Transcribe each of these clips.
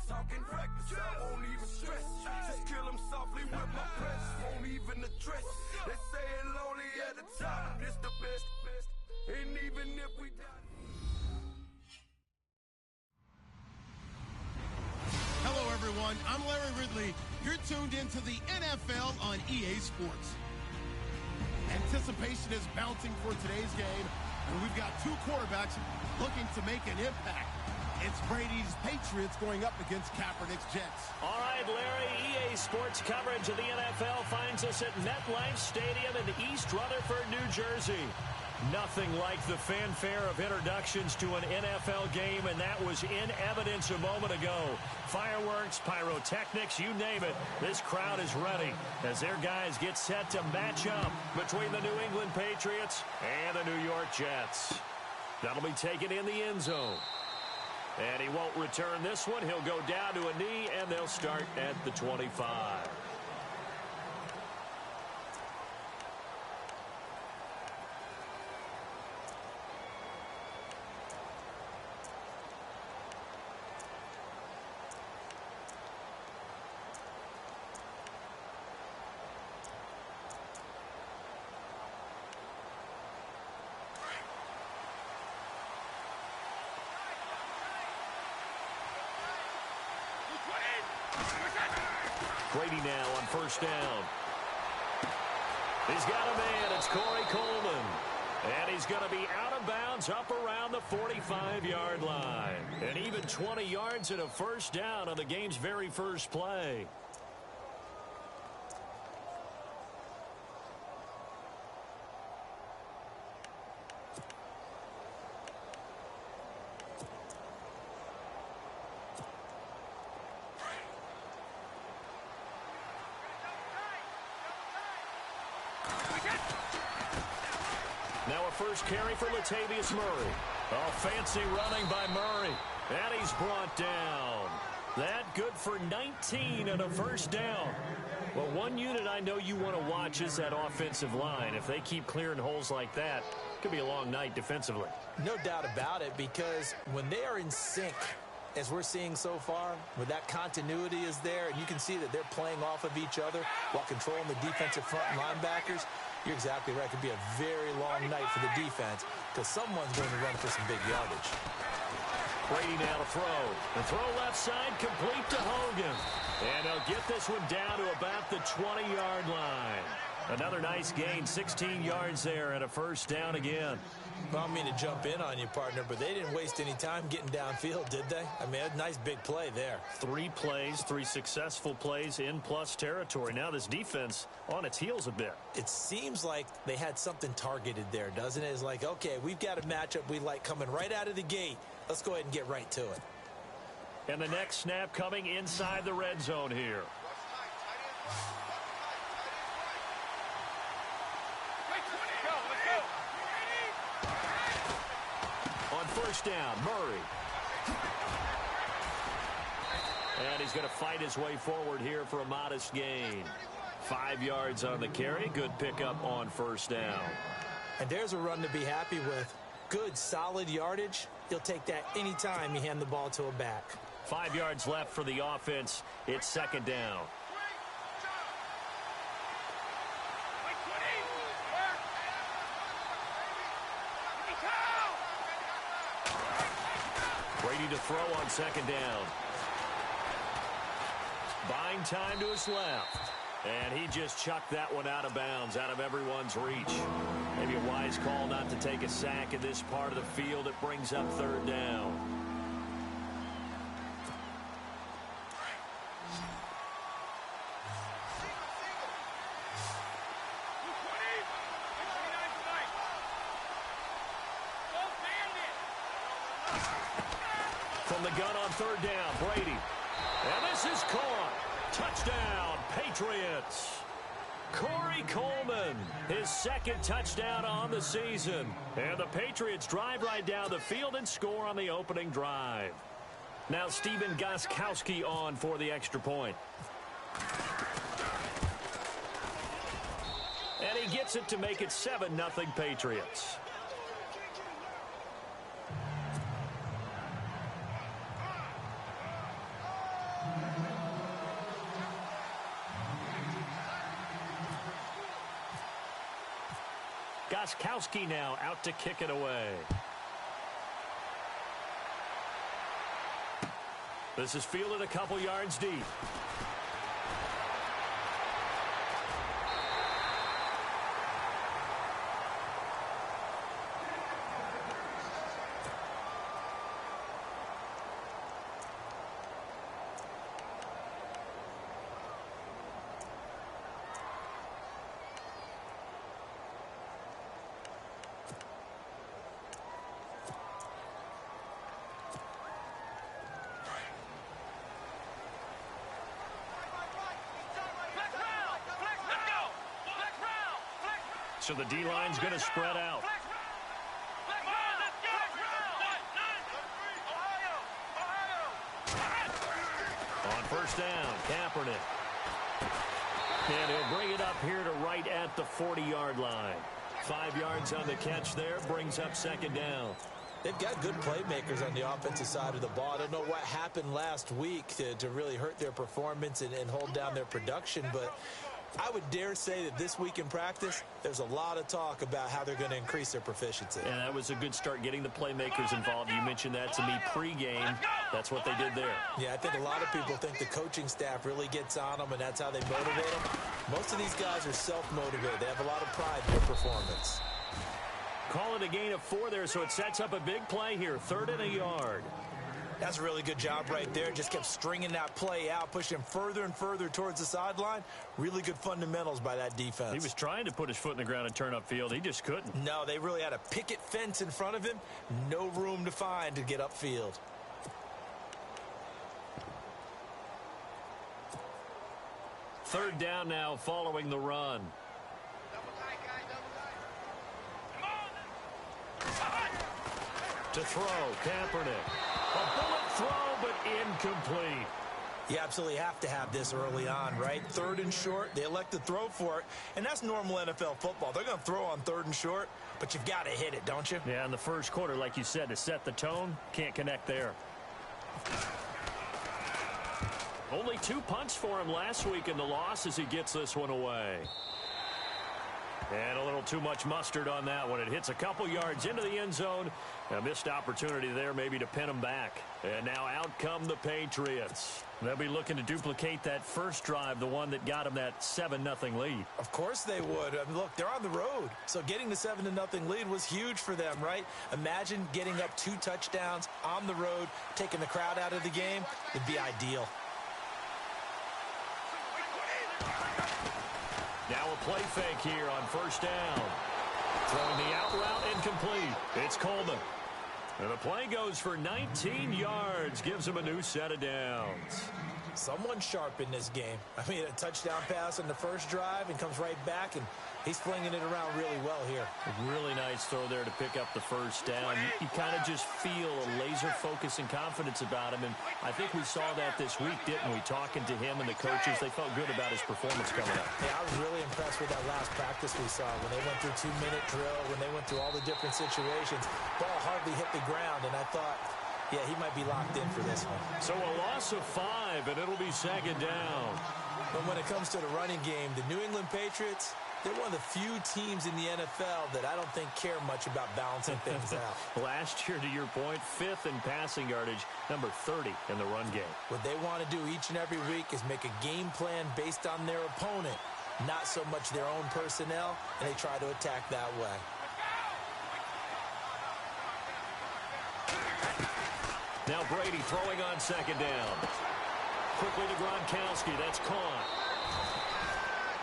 talking reckless. I won't even stress. Just kill him softly with my press. Won't even address. They say it lonely at the top. This the best. And even if we die. Hello, everyone. I'm Larry Ridley. You're tuned into the NFL on EA Sports. Anticipation is bouncing for today's game, and we've got two quarterbacks looking to make an impact. It's Brady's Patriots going up against Kaepernick's Jets. All right, Larry, EA Sports coverage of the NFL finds us at MetLife Stadium in East Rutherford, New Jersey. Nothing like the fanfare of introductions to an NFL game, and that was in evidence a moment ago. Fireworks, pyrotechnics, you name it. This crowd is ready as their guys get set to match up between the New England Patriots and the New York Jets. That'll be taken in the end zone. And he won't return this one. He'll go down to a knee, and they'll start at the 25. Brady now on first down. He's got a man. It's Corey Coleman. And he's going to be out of bounds up around the 45-yard line. And even 20 yards and a first down on the game's very first play. Now a first carry for Latavius Murray. Oh, fancy running by Murray. And he's brought down. That good for 19 and a first down. Well, one unit I know you want to watch is that offensive line. If they keep clearing holes like that, it could be a long night defensively. No doubt about it, because when they are in sync, as we're seeing so far, where that continuity is there, and you can see that they're playing off of each other while controlling the defensive front linebackers, you're exactly right. It could be a very long night for the defense because someone's going to run for some big yardage. Brady now to throw. The throw left side complete to Hogan. And he'll get this one down to about the 20-yard line. Another nice gain, 16 yards there and a first down again. Well, I don't mean to jump in on you, partner, but they didn't waste any time getting downfield, did they? I mean, a nice big play there. 3 plays, 3 successful plays in plus territory. Now this defense on its heels a bit. It seems like they had something targeted there, doesn't it? It's like, okay, we've got a matchup we like coming right out of the gate. Let's go ahead and get right to it. And the next snap coming inside the red zone here. First down, Murray. And he's going to fight his way forward here for a modest gain. 5 yards on the carry. Good pickup on first down. And there's a run to be happy with. Good, solid yardage. He'll take that anytime you hand the ball to a back. 5 yards left for the offense. It's second down. Brady to throw on second down. Buying time to his left. And he just chucked that one out of bounds, out of everyone's reach. Maybe a wise call not to take a sack in this part of the field. It brings up third down. From the gun on third down, Brady. And this is caught. Touchdown, Patriots. Corey Coleman, his second touchdown on the season. And the Patriots drive right down the field and score on the opening drive. Now Stephen Gostkowski on for the extra point. And he gets it to make it 7-0 Patriots. Gostkowski now out to kick it away. This is fielded a couple yards deep. So the D-line's going to spread out. On first down, Kaepernick. And he'll bring it up here to right at the 40-yard line. 5 yards on the catch there, brings up second down. They've got good playmakers on the offensive side of the ball. I don't know what happened last week to really hurt their performance and hold down their production, but I would dare say that this week in practice, there's a lot of talk about how they're going to increase their proficiency. And that was a good start, getting the playmakers involved. You mentioned that to me pregame. That's what they did there. Yeah, I think a lot of people think the coaching staff really gets on them, and that's how they motivate them. Most of these guys are self-motivated. They have a lot of pride in their performance. Call it a gain of 4 there, so it sets up a big play here. 3rd and a yard. That's a really good job right there. Just kept stringing that play out, pushing him further and further towards the sideline. Really good fundamentals by that defense. He was trying to put his foot in the ground and turn upfield. He just couldn't. No, they really had a picket fence in front of him. No room to find to get upfield. Third down now following the run. To throw, Kaepernick. A bullet throw, but incomplete. You absolutely have to have this early on, right? 3rd and short, they elect to throw for it, and that's normal NFL football. They're going to throw on 3rd and short, but you've got to hit it, don't you? Yeah, in the first quarter, like you said, to set the tone, can't connect there. Only 2 punts for him last week in the loss as he gets this one away. And a little too much mustard on that one. It hits a couple yards into the end zone. A missed opportunity there maybe to pin him back. And now out come the Patriots. They'll be looking to duplicate that first drive, the one that got them that 7-0 lead. Of course they would. I mean, look, they're on the road. So getting the 7-0 lead was huge for them, right? Imagine getting up 2 touchdowns on the road, taking the crowd out of the game. It'd be ideal. Now a play fake here on first down. Throwing the out route incomplete. It's Coleman. And the play goes for 19 yards. Gives him a new set of downs. Someone sharp in this game. I mean, a touchdown pass on the first drive and comes right back, and he's flinging it around really well here. A really nice throw there to pick up the first down. You kind of just feel a laser focus and confidence about him, and I think we saw that this week, didn't we? Talking to him and the coaches, they felt good about his performance coming up. Yeah, I was really impressed with that last practice we saw when they went through 2-minute drill, when they went through all the different situations. Ball hardly hit the ground, and I thought, yeah, he might be locked in for this one. So a loss of 5, and it'll be second down. But when it comes to the running game, the New England Patriots, they're one of the few teams in the NFL that I don't think care much about balancing things out. Last year, to your point, 5th in passing yardage, number 30 in the run game. What they want to do each and every week is make a game plan based on their opponent, not so much their own personnel, and they try to attack that way. Now Brady throwing on second down. Quickly to Gronkowski. That's caught.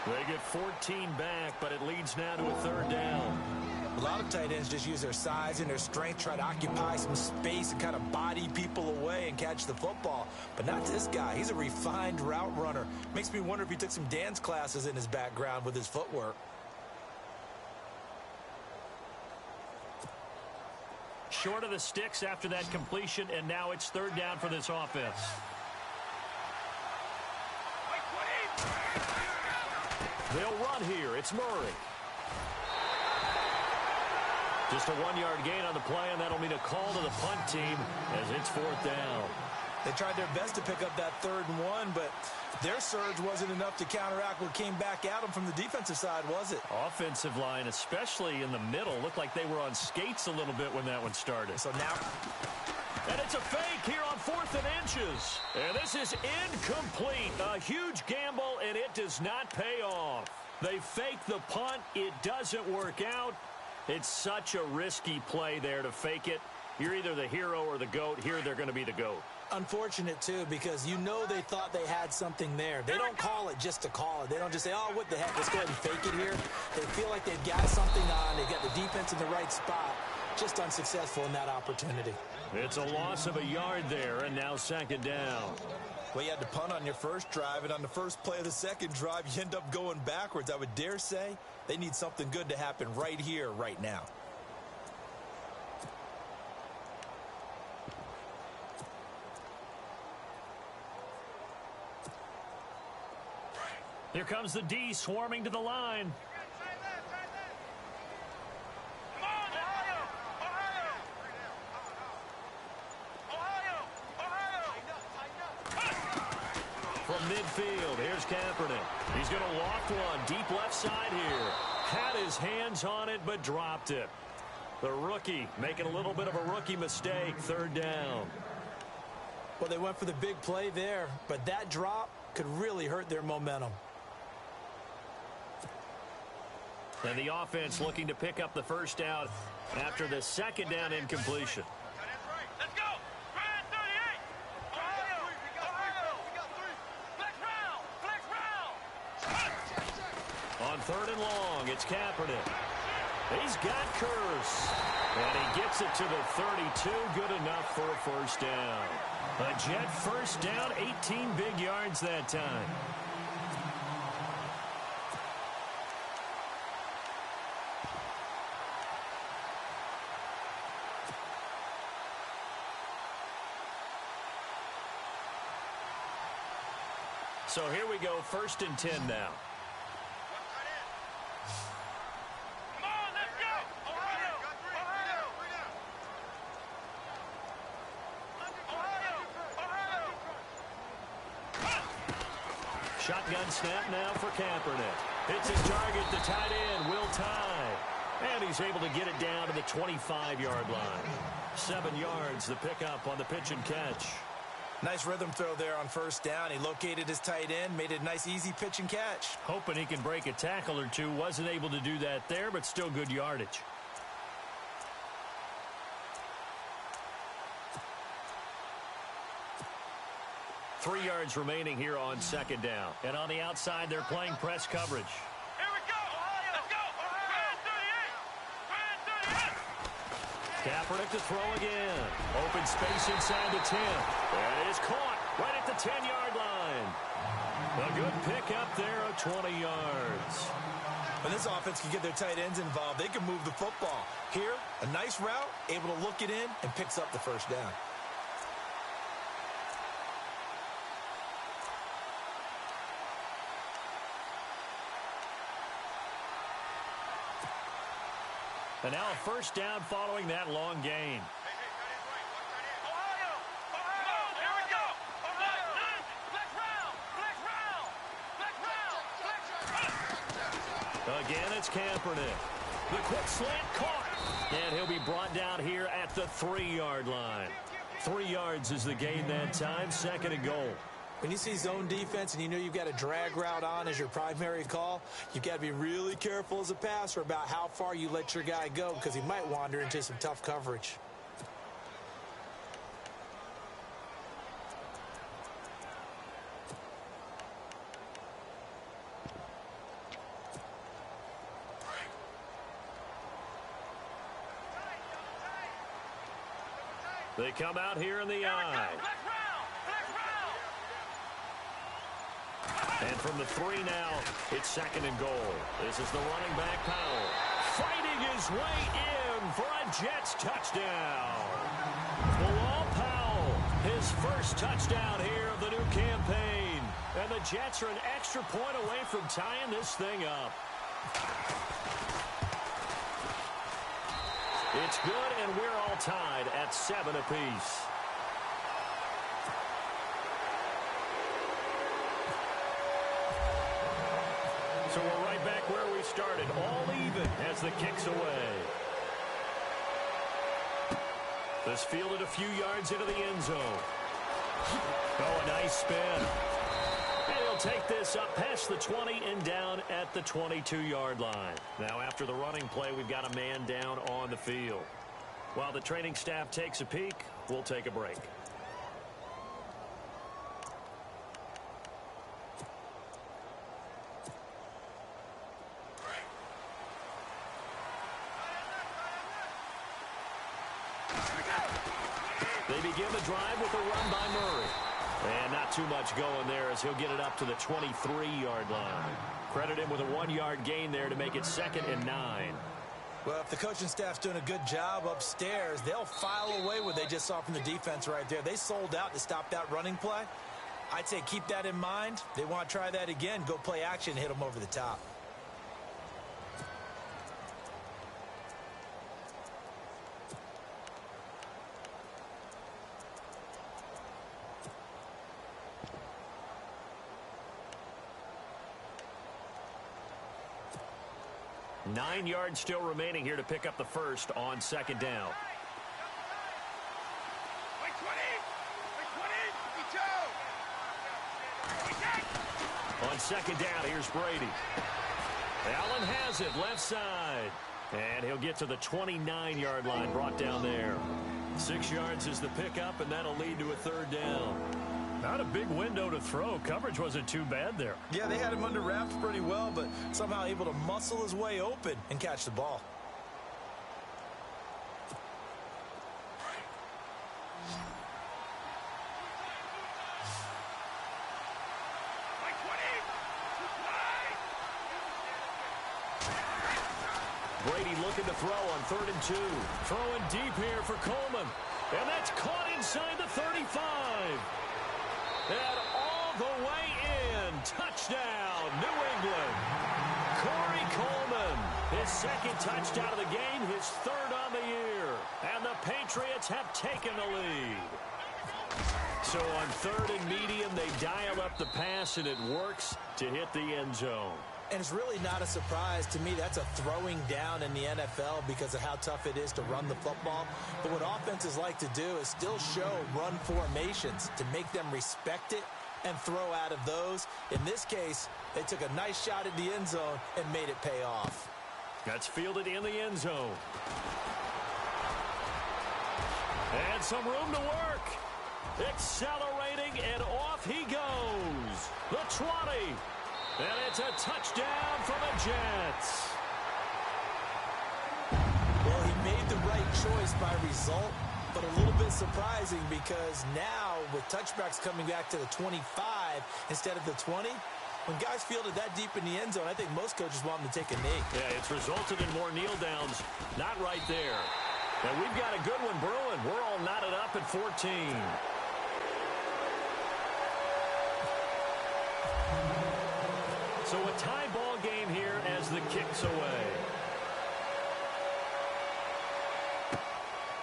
They get 14 back, but it leads now to a third down. A lot of tight ends just use their size and their strength, try to occupy some space and kind of body people away and catch the football. But not this guy. He's a refined route runner. Makes me wonder if he took some dance classes in his background with his footwork. Short of the sticks after that completion, and now it's third down for this offense. They'll run here. It's Murray. Just a 1-yard gain on the play, and that'll mean a call to the punt team as it's fourth down. They tried their best to pick up that 3rd and 1, but their surge wasn't enough to counteract what came back at them from the defensive side, was it? Offensive line, especially in the middle, looked like they were on skates a little bit when that one started. So now... And it's a fake here on 4th and inches. And this is incomplete. A huge gamble, and it does not pay off. They fake the punt. It doesn't work out. It's such a risky play there to fake it. You're either the hero or the GOAT. Here they're going to be the GOAT. Unfortunate, too, because you know they thought they had something there. They don't call it just to call it. They don't just say, oh, what the heck, let's go ahead and fake it here. They feel like they've got something on. They've got the defense in the right spot. Just unsuccessful in that opportunity. It's a loss of a yard there, and now 2nd down. Well, you had to punt on your first drive, and on the first play of the second drive, you end up going backwards. I would dare say they need something good to happen right here, right now. Here comes the D swarming to the line. From midfield, here's Kaepernick. He's going to loft one deep left side here. Had his hands on it, but dropped it. The rookie making a little bit of a rookie mistake. 3rd down. Well, they went for the big play there, but that drop could really hurt their momentum. And the offense looking to pick up the 1st down after the 2nd down incompletion. Let's go! Ryan 38! Ohio! Ohio! We got 3! Flex round! On 3rd and long, it's Kaepernick. He's got Curse. And he gets it to the 32. Good enough for a 1st down. A Jet 1st down, 18 big yards that time. So here we go, 1st and 10 now. Come on, let's go! Ohio! Ohio! Ohio! Shotgun snap now for Kaepernick. It's his target, the tight end, Will Tye. And he's able to get it down to the 25-yard line. 7 yards, the pickup on the pitch and catch. Nice rhythm throw there on 1st down. He located his tight end, made it a nice, easy pitch and catch. Hoping he can break a tackle or two. Wasn't able to do that there, but still good yardage. Three yards remaining here on 2nd down. And on the outside, they're playing press coverage. Here we go! Ohio! Let's go! Ryan 38! Kaepernick to throw again. Open space inside the 10. And it is caught right at the 10-yard line. A good pickup there of 20 yards. When this offense can get their tight ends involved, they can move the football. Here, a nice route, able to look it in, and picks up the 1st down. And now a 1st down following that long gain. Ohio! Ohio! Here we go! Ohio! Flex round! Again, it's Kaepernick. The quick slant caught. And he'll be brought down here at the 3-yard line. 3 yards is the gain that time. 2nd and goal. When you see zone defense and you know you've got a drag route on as your primary call, you've got to be really careful as a passer about how far you let your guy go because he might wander into some tough coverage. They come out here in the eye. And from the 3 now, it's 2nd and goal. This is the running back, Powell, fighting his way in for a Jets touchdown. Bilal Powell, his 1st touchdown here of the new campaign. And the Jets are an extra point away from tying this thing up. It's good, and we're all tied at 7 apiece. So we're right back where we started, all even as the kick's away. This fielded a few yards into the end zone. Oh, a nice spin. And he'll take this up past the 20 and down at the 22-yard line. Now, after the running play, we've got a man down on the field. While the training staff takes a peek, we'll take a break. They begin the drive with a run by Murray. And not too much going there as he'll get it up to the 23-yard line. Credit him with a 1-yard gain there to make it 2nd and 9. Well, if the coaching staff's doing a good job upstairs, they'll file away what they just saw from the defense right there. They sold out to stop that running play. I'd say keep that in mind. They want to try that again. Go play action, hit them over the top. Nine yards still remaining here to pick up the first on 2nd down. On 2nd down, here's Brady. Allen has it, left side. And he'll get to the 29-yard line, brought down there. 6 yards is the pickup, and that'll lead to a 3rd down. Not a big window to throw. Coverage wasn't too bad there. Yeah, they had him under wraps pretty well, but somehow able to muscle his way open and catch the ball. Brady looking to throw on 3rd and 2. Throwing deep here for Coleman. And that's caught inside the 35. And all the way in. Touchdown, New England. Corey Coleman, his 2nd touchdown of the game, his 3rd on the year. And the Patriots have taken the lead. So on 3rd and medium, they dial up the pass, and it works to hit the end zone. And it's really not a surprise to me. That's a throwing down in the NFL because of how tough it is to run the football. But what offenses like to do is still show run formations to make them respect it and throw out of those. In this case, they took a nice shot at the end zone and made it pay off. That's fielded in the end zone. And some room to work. Accelerating, and off he goes. The 20. And it's a touchdown for the Jets. Well, he made the right choice by result, but a little bit surprising because now with touchbacks coming back to the 25 instead of the 20, when guys field it that deep in the end zone, I think most coaches want them to take a knee. Yeah, it's resulted in more kneel downs. Not right there. And we've got a good one brewing. We're all knotted up at 14. So a tie ball game here as the kick's away.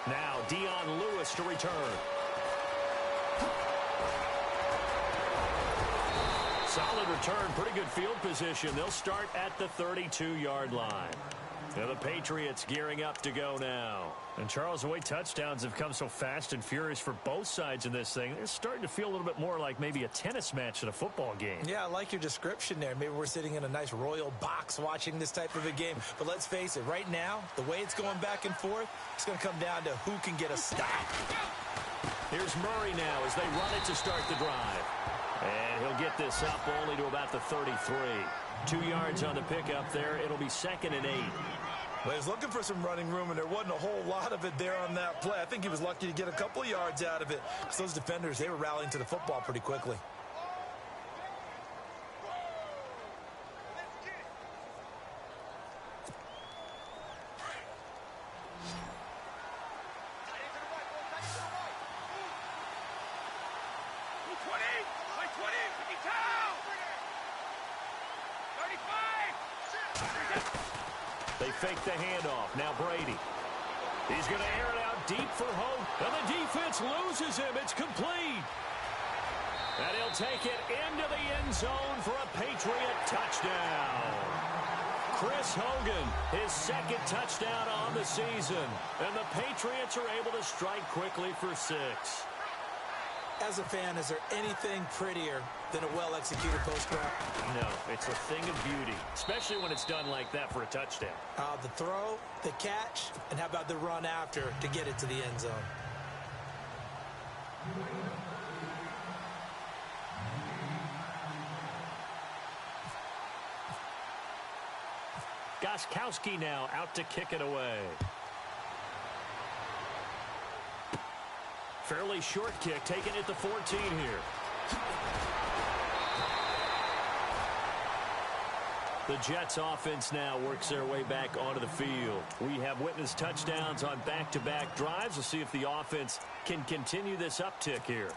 Now Dion Lewis to return. Solid return, pretty good field position. They'll start at the 32-yard line. Now the Patriots gearing up to go now. And Charles, the way touchdowns have come so fast and furious for both sides in this thing, it's starting to feel a little bit more like maybe a tennis match in a football game. Yeah, I like your description there. Maybe we're sitting in a nice royal box watching this type of a game. But let's face it, right now, the way it's going back and forth, it's going to come down to who can get a stop. Here's Murray now as they run it to start the drive. And he'll get this up only to about the 33. 2 yards on the pickup there. It'll be 2nd and 8. Well, he was looking for some running room, and there wasn't a whole lot of it there on that play. I think he was lucky to get a couple of yards out of it because those defenders, they were rallying to the football pretty quickly. They fake the handoff. Now Brady. He's going to air it out deep for Hope. And the defense loses him. It's complete. And he'll take it into the end zone for a Patriot touchdown. Chris Hogan, his second touchdown on the season. And the Patriots are able to strike quickly for 6. As a fan, is there anything prettier than a well-executed post route? No, it's a thing of beauty, especially when it's done like that for a touchdown. The throw, the catch, and how about the run after to get it to the end zone? Gostkowski now out to kick it away. Fairly short kick, taken at the 14 here. The Jets offense now works their way back onto the field. We have witnessed touchdowns on back-to-back drives. We'll see if the offense can continue this uptick here.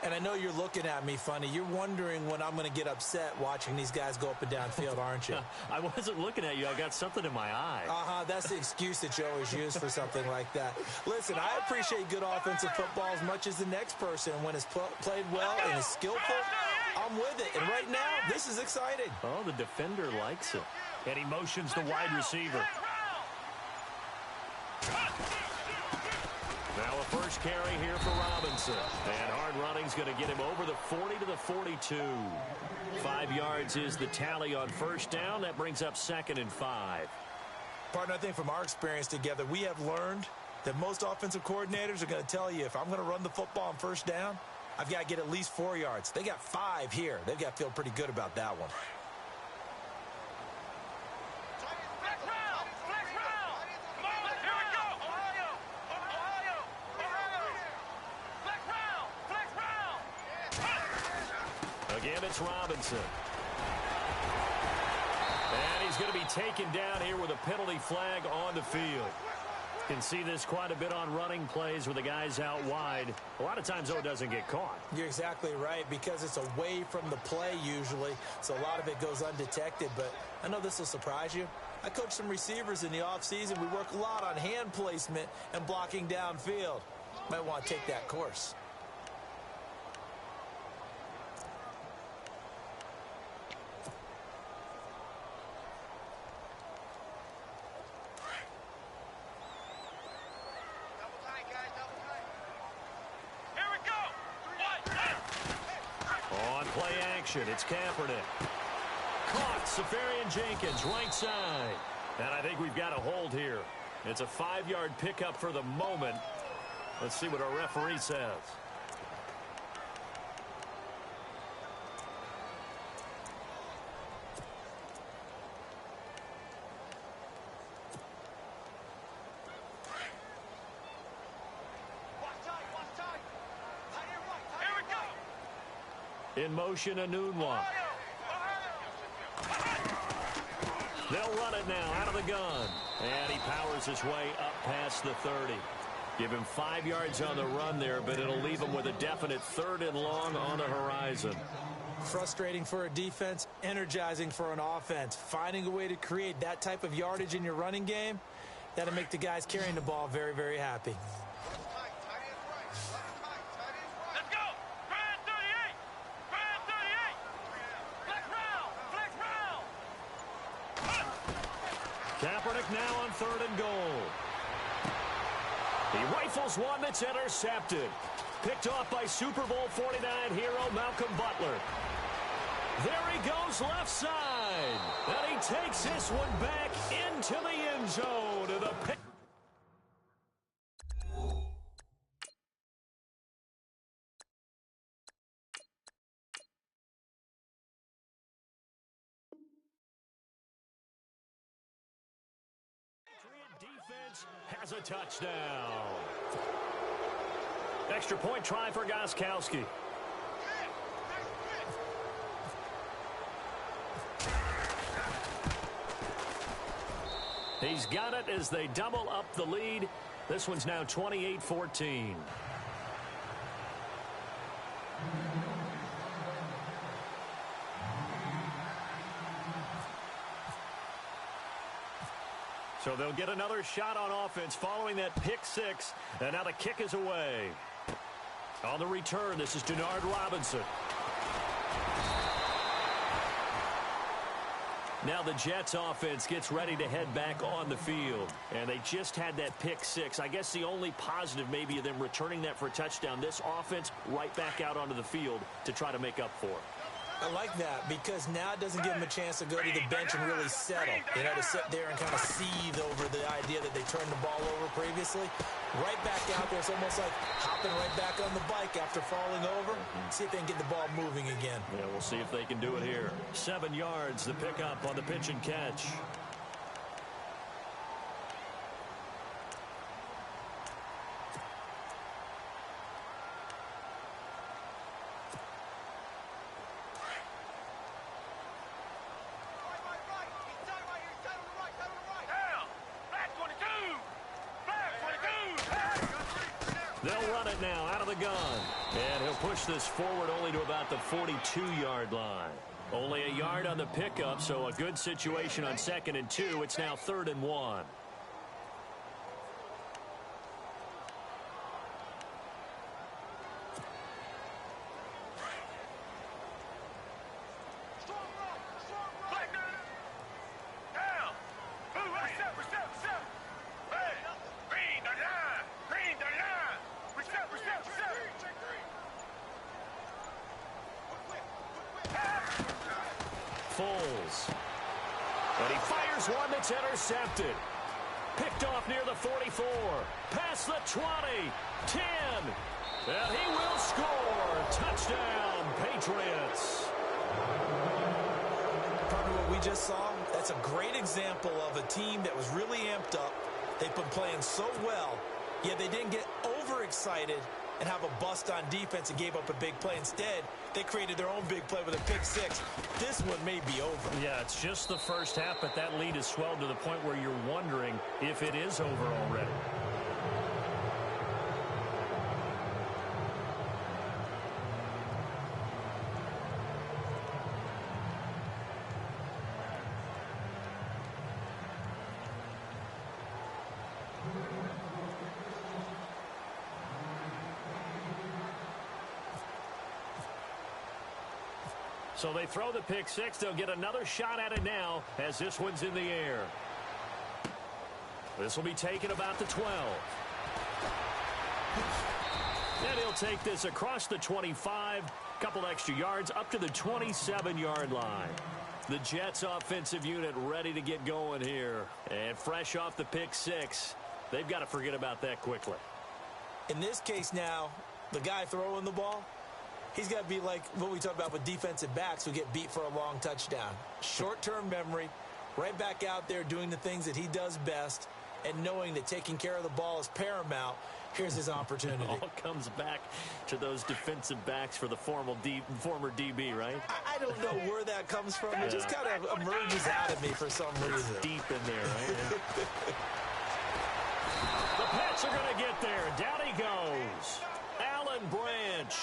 And I know you're looking at me funny. You're wondering when I'm going to get upset watching these guys go up and down field, aren't you? I wasn't looking at you. I got something in my eye. That's the excuse that you always use for something like that. Listen, I appreciate good offensive football as much as the next person. When it's played well and is skillful, I'm with it. And right now, this is exciting. Oh, the defender likes it. And he motions the wide receiver. Now a first carry here for Robinson. And hard running's going to get him over the 40 to the 42. 5 yards is the tally on first down. That brings up 2nd and 5. Partner, I think from our experience together, we have learned that most offensive coordinators are going to tell you, if I'm going to run the football on first down, I've got to get at least 4 yards. They got 5 here. They've got to feel pretty good about that one. Again, it's Robinson. And he's going to be taken down here with a penalty flag on the field. You can see this quite a bit on running plays with the guys out wide. A lot of times, though, it doesn't get caught. You're exactly right, because it's away from the play usually, so a lot of it goes undetected. But I know this will surprise you. I coach some receivers in the offseason. We work a lot on hand placement and blocking downfield. Might want to take that course. It's Kaepernick. Caught. Safarian-Jenkins, right side. And I think we've got a hold here. It's a 5-yard pickup for the moment. Let's see what our referee says. In motion, Anunwa. They'll run it now out of the gun. And he powers his way up past the 30. Give him 5 yards on the run there, but it'll leave him with a definite 3rd and long on the horizon. Frustrating for a defense, energizing for an offense. Finding a way to create that type of yardage in your running game, that'll make the guys carrying the ball very, very happy. Kaepernick now on 3rd and goal. He rifles one that's intercepted. Picked off by Super Bowl 49 hero Malcolm Butler. There he goes left side. And he takes this one back into the end zone. And the pick. Defense has a touchdown. Extra point try for Gostkowski. He's got it as they double up the lead. This one's now 28-14. So they'll get another shot on offense following that pick six. And now the kick is away. On the return, this is Denard Robinson. Now the Jets offense gets ready to head back on the field. And they just had that pick six. I guess the only positive maybe of them returning that for a touchdown. This offense right back out onto the field to try to make up for it. I like that because now it doesn't give them a chance to go to the bench and really settle. You know, to sit there and kind of seethe over the idea that they turned the ball over previously. Right back out there. It's almost like hopping right back on the bike after falling over. See if they can get the ball moving again. Yeah, we'll see if they can do it here. 7 yards, the pickup on the pitch and catch. They'll run it now out of the gun. And he'll push this forward only to about the 42-yard line. Only a yard on the pickup, so a good situation on 2nd and 2. It's now 3rd and 1. And he fires one that's intercepted. Picked off near the 44. Past the 20. 10. And he will score. Touchdown, Patriots. Probably what we just saw, that's a great example of a team that was really amped up. They've been playing so well, yet they didn't get overexcited and have a bust on defense and gave up a big play. Instead, they created their own big play with a pick six. This one may be over. Yeah, it's just the first half, but that lead has swelled to the point where you're wondering if it is over already. So they throw the pick six. They'll get another shot at it now as this one's in the air. This will be taken about the 12. And he'll take this across the 25. Couple extra yards up to the 27-yard line. The Jets offensive unit ready to get going here. And fresh off the pick six. They've got to forget about that quickly. In this case now, the guy throwing the ball, he's got to be like what we talk about with defensive backs who get beat for a long touchdown. Short-term memory, right back out there doing the things that he does best, and knowing that taking care of the ball is paramount. Here's his opportunity. It all comes back to those defensive backs for the former DB, right? I don't know where that comes from. It just kind of emerges out of me for some reason. Deep in there, right? The Pats are going to get there. Down he goes. Alan Branch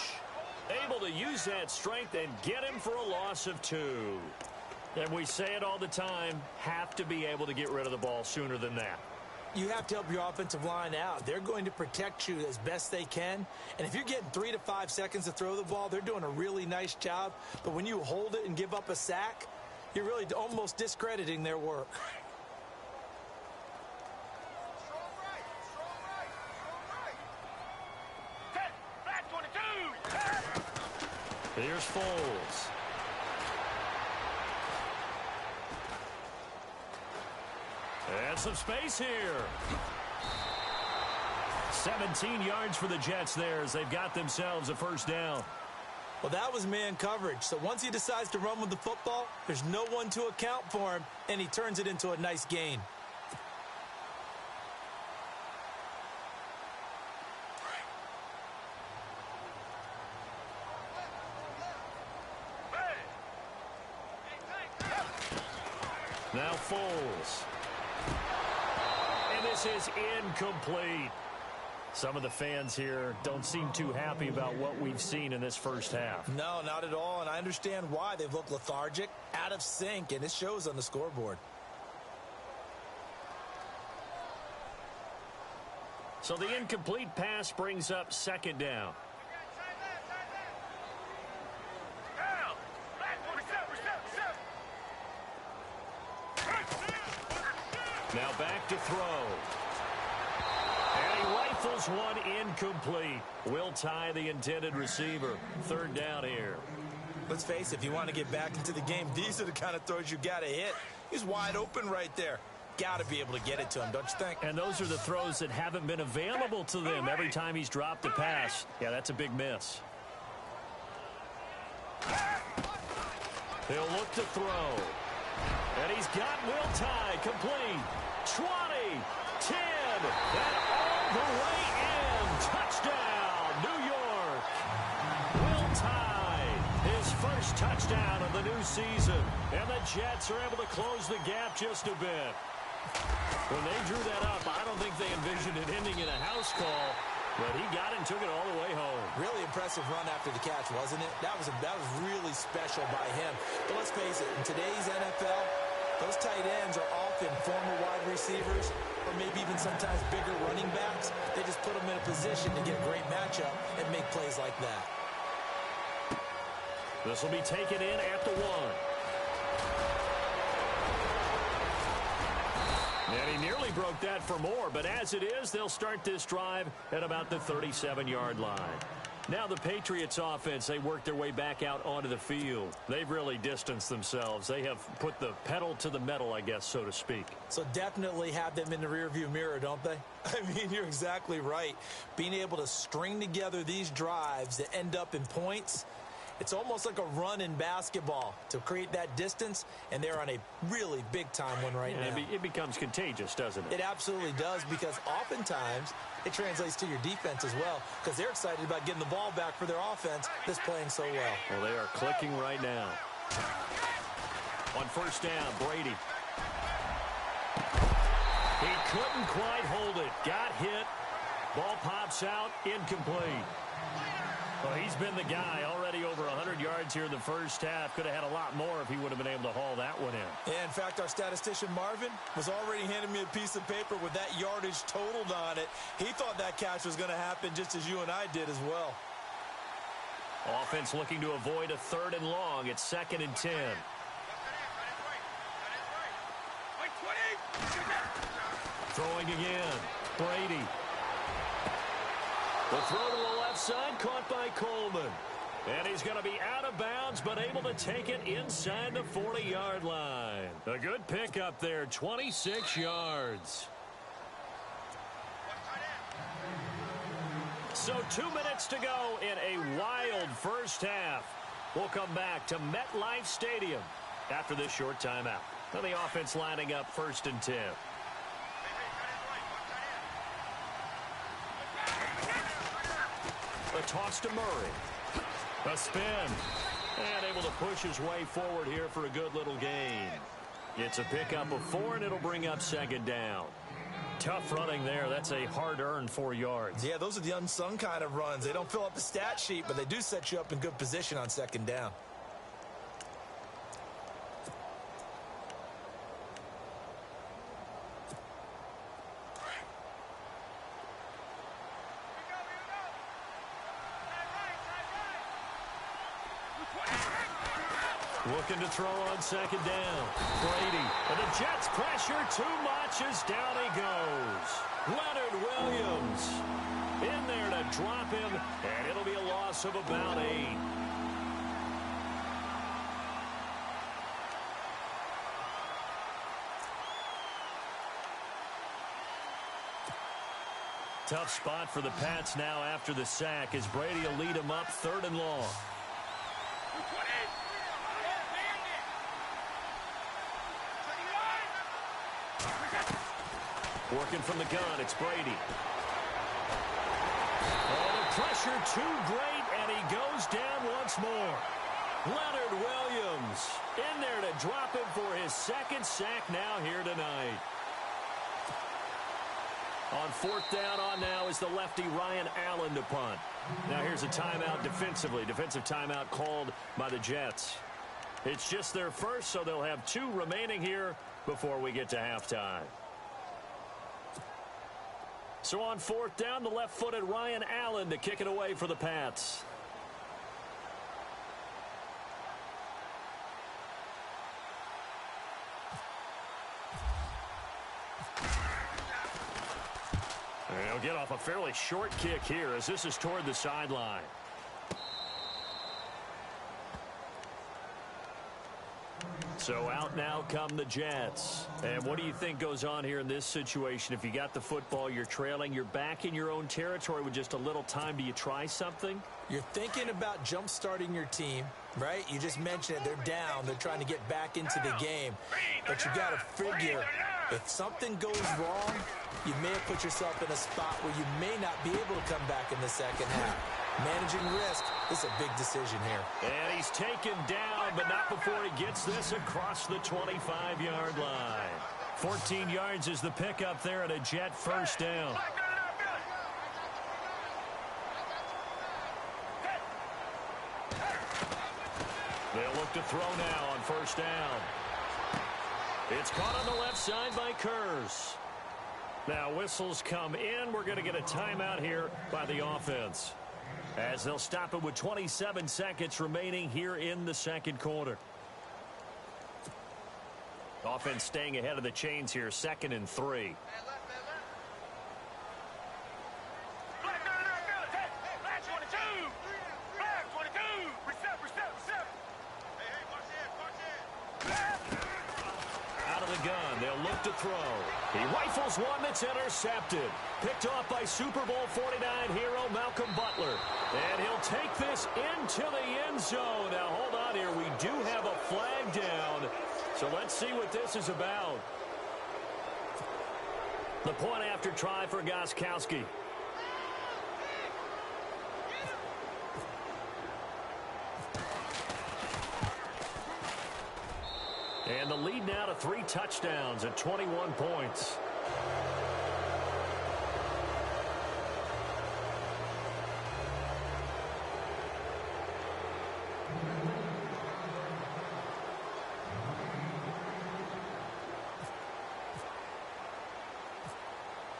able to use that strength and get him for a loss of 2. And we say it all the time, have to be able to get rid of the ball sooner than that. You have to help your offensive line out. They're going to protect you as best they can. And if you're getting 3 to 5 seconds to throw the ball, they're doing a really nice job. But when you hold it and give up a sack, you're really almost discrediting their work. Here's Foles. And some space here. 17 yards for the Jets there as they've got themselves a first down. Well, that was man coverage. So once he decides to run with the football, there's no one to account for him, and he turns it into a nice gain. Now Foles. And this is incomplete. Some of the fans here don't seem too happy about what we've seen in this first half. No, not at all, and I understand why. They've looked lethargic, out of sync, and it shows on the scoreboard. So the incomplete pass brings up second down. Now back to throw. And he rifles one incomplete. Will tie the intended receiver. Third down here. Let's face it, if you want to get back into the game, these are the kind of throws you got to hit. He's wide open right there. Got to be able to get it to him, don't you think? And those are the throws that haven't been available to them every time he's dropped a pass. Yeah, that's a big miss. He'll look to throw. And he's got Will tie complete. 20, 10, and all the way in. Touchdown, New York. Will tie his first touchdown of the new season. And the Jets are able to close the gap just a bit. When they drew that up, I don't think they envisioned it ending in a house call. But he got it and took it all the way home. Really impressive run after the catch, wasn't it? That was really special by him. But let's face it, in today's NFL, those tight ends are often former wide receivers or maybe even sometimes bigger running backs. They just put them in a position to get a great matchup and make plays like that. This will be taken in at the 1. And he nearly broke that for more, but as it is, they'll start this drive at about the 37-yard line. Now the Patriots offense, they work their way back out onto the field. They've really distanced themselves. They have put the pedal to the metal, I guess, so to speak. So definitely have them in the rearview mirror, don't they? I mean, you're exactly right. Being able to string together these drives that end up in points, it's almost like a run in basketball to create that distance, and they're on a really big-time one right now. It becomes contagious, doesn't it? It absolutely does, because oftentimes it translates to your defense as well, because they're excited about getting the ball back for their offense that's playing so well. Well, they are clicking right now. On first down, Brady. He couldn't quite hold it. Got hit. Ball pops out, incomplete. Well, he's been the guy already over 100 yards here in the first half. Could have had a lot more if he would have been able to haul that one in. Yeah, in fact, our statistician Marvin was already handing me a piece of paper with that yardage totaled on it. He thought that catch was going to happen just as you and I did as well. Offense looking to avoid a 3rd and long. It's 2nd and 10. Throwing again. Brady. The throw to the left side, caught by Coleman. And he's going to be out of bounds, but able to take it inside the 40-yard line. A good pickup there, 26 yards. So 2 minutes to go in a wild first half. We'll come back to MetLife Stadium after this short timeout. Now the offense lining up 1st and 10. A toss to Murray. A spin. And able to push his way forward here for a good little gain. It's a pickup of 4, and it'll bring up 2nd down. Tough running there. That's a hard-earned 4 yards. Yeah, those are the unsung kind of runs. They don't fill up the stat sheet, but they do set you up in good position on 2nd down. Looking to throw on 2nd down. Brady. And the Jets pressure too much as down he goes. Leonard Williams in there to drop him, and it'll be a loss of about 8. Tough spot for the Pats now after the sack as Brady will lead him up 3rd and long. Working from the gun, it's Brady. Oh, the pressure too great, and he goes down once more. Leonard Williams in there to drop him for his 2nd sack now here tonight. On 4th down on now is the lefty Ryan Allen to punt. Now here's a timeout defensively. Defensive timeout called by the Jets. It's just their first, so they'll have 2 remaining here before we get to halftime. So on 4th down, the left-footed Ryan Allen to kick it away for the Pats. They'll get off a fairly short kick here as this is toward the sideline. So out now come the Jets. And what do you think goes on here in this situation? If you got the football, you're trailing, you're back in your own territory with just a little time. Do you try something? You're thinking about jump-starting your team, right? You just mentioned it. They're down. They're trying to get back into the game. But you got to figure, if something goes wrong, you may have put yourself in a spot where you may not be able to come back in the second half. Managing risk is a big decision here. And he's taken down, but not before he gets this across the 25-yard line. 14 yards is the pickup there at a Jet first down. They'll look to throw now on first down. It's caught on the left side by Kurz. Now whistles come in. We're going to get a timeout here by the offense, as they'll stop it with 27 seconds remaining here in the second quarter. Offense staying ahead of the chains here, 2nd and 3. Out of the gun, they'll look to throw. He rifles one that's intercepted. Picked off by Super Bowl 49 hero Malcolm Butler. And he'll take this into the end zone. Now, hold on here. We do have a flag down. So let's see what this is about. The point after try for Gostkowski. And the lead now to 3 touchdowns at 21 points.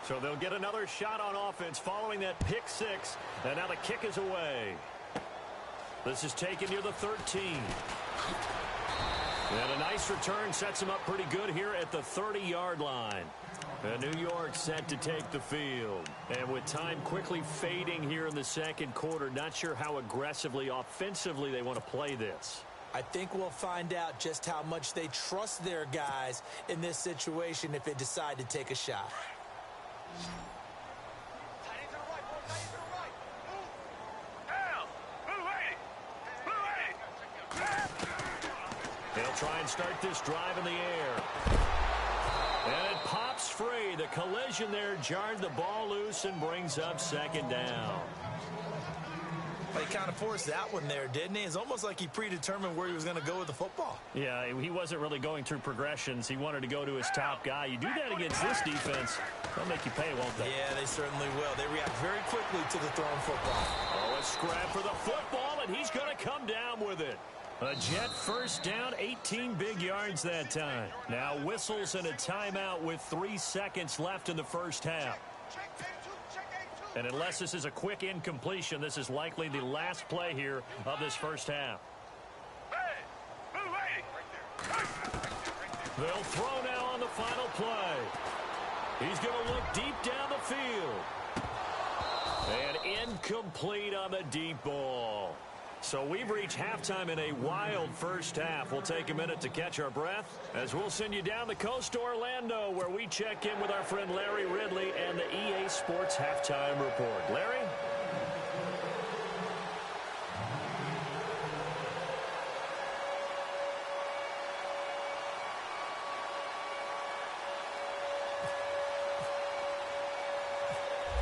So they'll get another shot on offense following that pick 6. And now the kick is away. This is taken near the 13. And a nice return sets him up pretty good here at the 30-yard line. And New York set to take the field. And with time quickly fading here in the second quarter, not sure how aggressively, offensively they want to play this. I think we'll find out just how much they trust their guys in this situation if they decide to take a shot. They'll try and start this drive in the air. And it pops free. The collision there jarred the ball loose and brings up 2nd down. Well, he kind of forced that one there, didn't he? It's almost like he predetermined where he was going to go with the football. Yeah, he wasn't really going through progressions. He wanted to go to his top guy. You do that against this defense, they'll make you pay, won't they? Yeah, they certainly will. They react very quickly to the thrown football. Oh, a scrap for the football, and he's going to come down with it. A Jet first down, 18 big yards that time. Now whistles and a timeout with 3 seconds left in the first half. And unless this is a quick incompletion, this is likely the last play here of this first half. They'll throw now on the final play. He's going to look deep down the field. And incomplete on the deep ball. So we've reached halftime in a wild first half. We'll take a minute to catch our breath as we'll send you down the coast to Orlando, where we check in with our friend Larry Ridley and the EA Sports Halftime Report. Larry?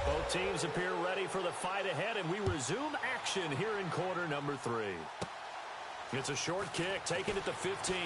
Both teams appear ready for the fight ahead, and we resume action here in quarter number 3. It's a short kick, taken at the 15.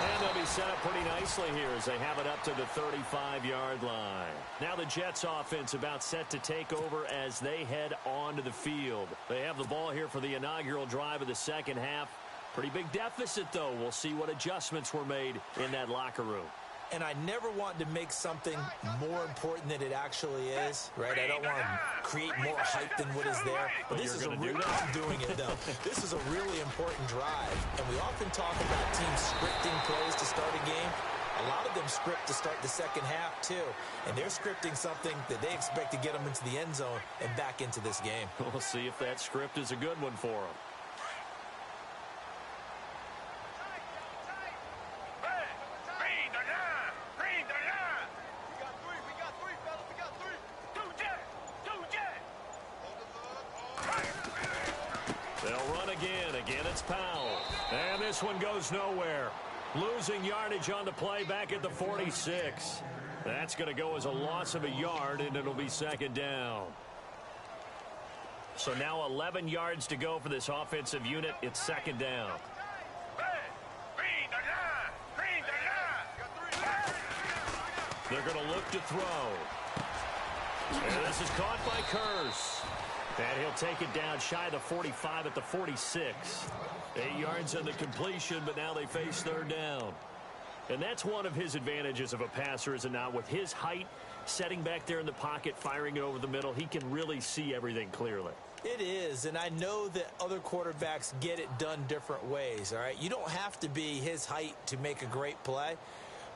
And they'll be set up pretty nicely here as they have it up to the 35-yard line. Now the Jets offense about set to take over as they head onto the field. They have the ball here for the inaugural drive of the second half. Pretty big deficit, though. We'll see what adjustments were made in that locker room. And I never want to make something more important than it actually is, right? I don't want to create more hype than what is there. But this is a real, I'm doing it, though. This is a really important drive. And we often talk about teams scripting plays to start a game. A lot of them script to start the second half, too. And they're scripting something that they expect to get them into the end zone and back into this game. We'll see if that script is a good one for them. They'll run again. Again, it's Powell. And this one goes nowhere. Losing yardage on the play back at the 46. That's going to go as a loss of a yard, and it'll be second down. So now 11 yards to go for this offensive unit. It's second down. They're going to look to throw. And this is caught by Curse. And he'll take it down shy of the 45 at the 46. 8 yards on the completion, but now they face third down. And that's one of his advantages of a passer, is it not? With his height, setting back there in the pocket, firing it over the middle, he can really see everything clearly. It is, and I know that other quarterbacks get it done different ways, all right? You don't have to be his height to make a great play.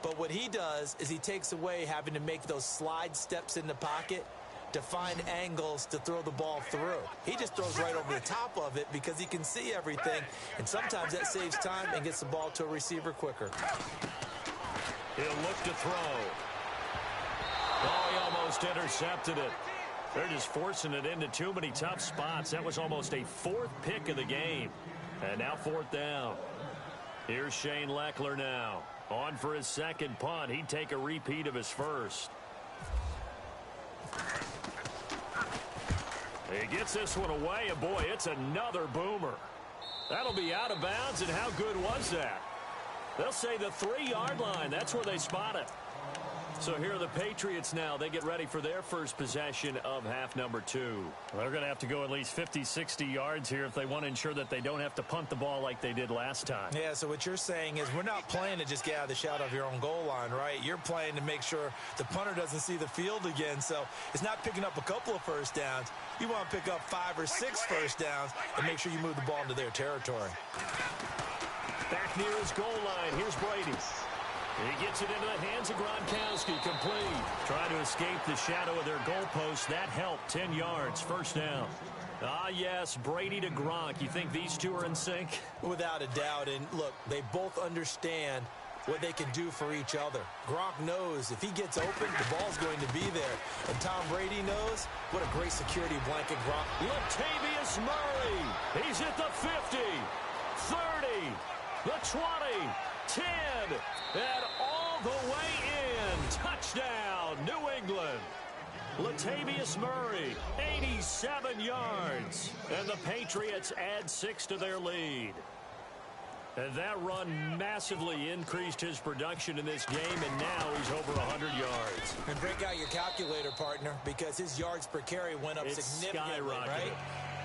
But what he does is he takes away having to make those slide steps in the pocket to find angles to throw the ball through. He just throws right over the top of it because he can see everything, and sometimes that saves time and gets the ball to a receiver quicker. He'll look to throw. Oh, he almost intercepted it. They're just forcing it into too many tough spots. That was almost a fourth pick of the game. And now fourth down. Here's Shane Leckler now. On for his second punt. He'd take a repeat of his first. He gets this one away, and boy, it's another boomer. That'll be out of bounds, and how good was that? They'll say the 3-yard line. That's where they spot it. So here are the Patriots now. They get ready for their first possession of half number 2. They're going to have to go at least 50, 60 yards here if they want to ensure that they don't have to punt the ball like they did last time. Yeah, so what you're saying is we're not playing to just get out of the shadow of your own goal line, right? You're playing to make sure the punter doesn't see the field again. So it's not picking up a couple of first downs. You want to pick up 5 or 6 first downs and make sure you move the ball into their territory. Back near his goal line. Here's Brady. He gets it into the hands of Gronkowski, complete. Trying to escape the shadow of their goalpost. That helped. 10 yards, first down. Ah, yes, Brady to Gronk. You think these two are in sync? Without a doubt. And look, they both understand what they can do for each other. Gronk knows if he gets open, the ball's going to be there. And Tom Brady knows what a great security blanket Gronk. Latavius Murray. He's at the 50, 30, the 20, 10, and all the way in. Touchdown, New England. Latavius Murray, 87 yards. And the Patriots add 6 to their lead. And that run massively increased his production in this game, and now he's over 100 yards. And break out your calculator, partner, because his yards per carry went up significantly, right?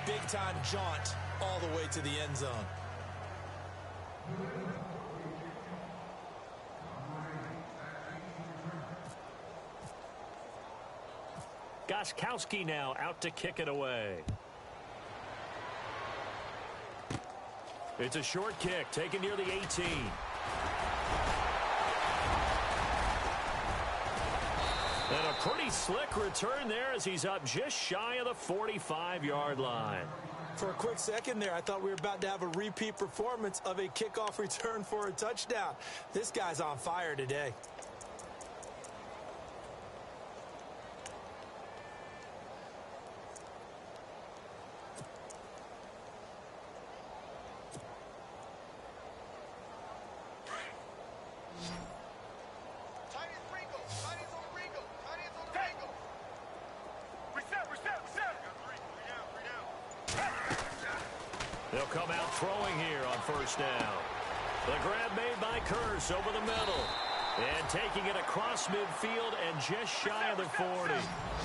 Big-time jaunt all the way to the end zone. Gostkowski now out to kick it away. It's a short kick taken near the 18. And a pretty slick return there as he's up just shy of the 45-yard line. For a quick second there, I thought we were about to have a repeat performance of a kickoff return for a touchdown. This guy's on fire today. They'll come out throwing here on first down. The grab made by Curse over the middle. And taking it across midfield and just shy of the 40.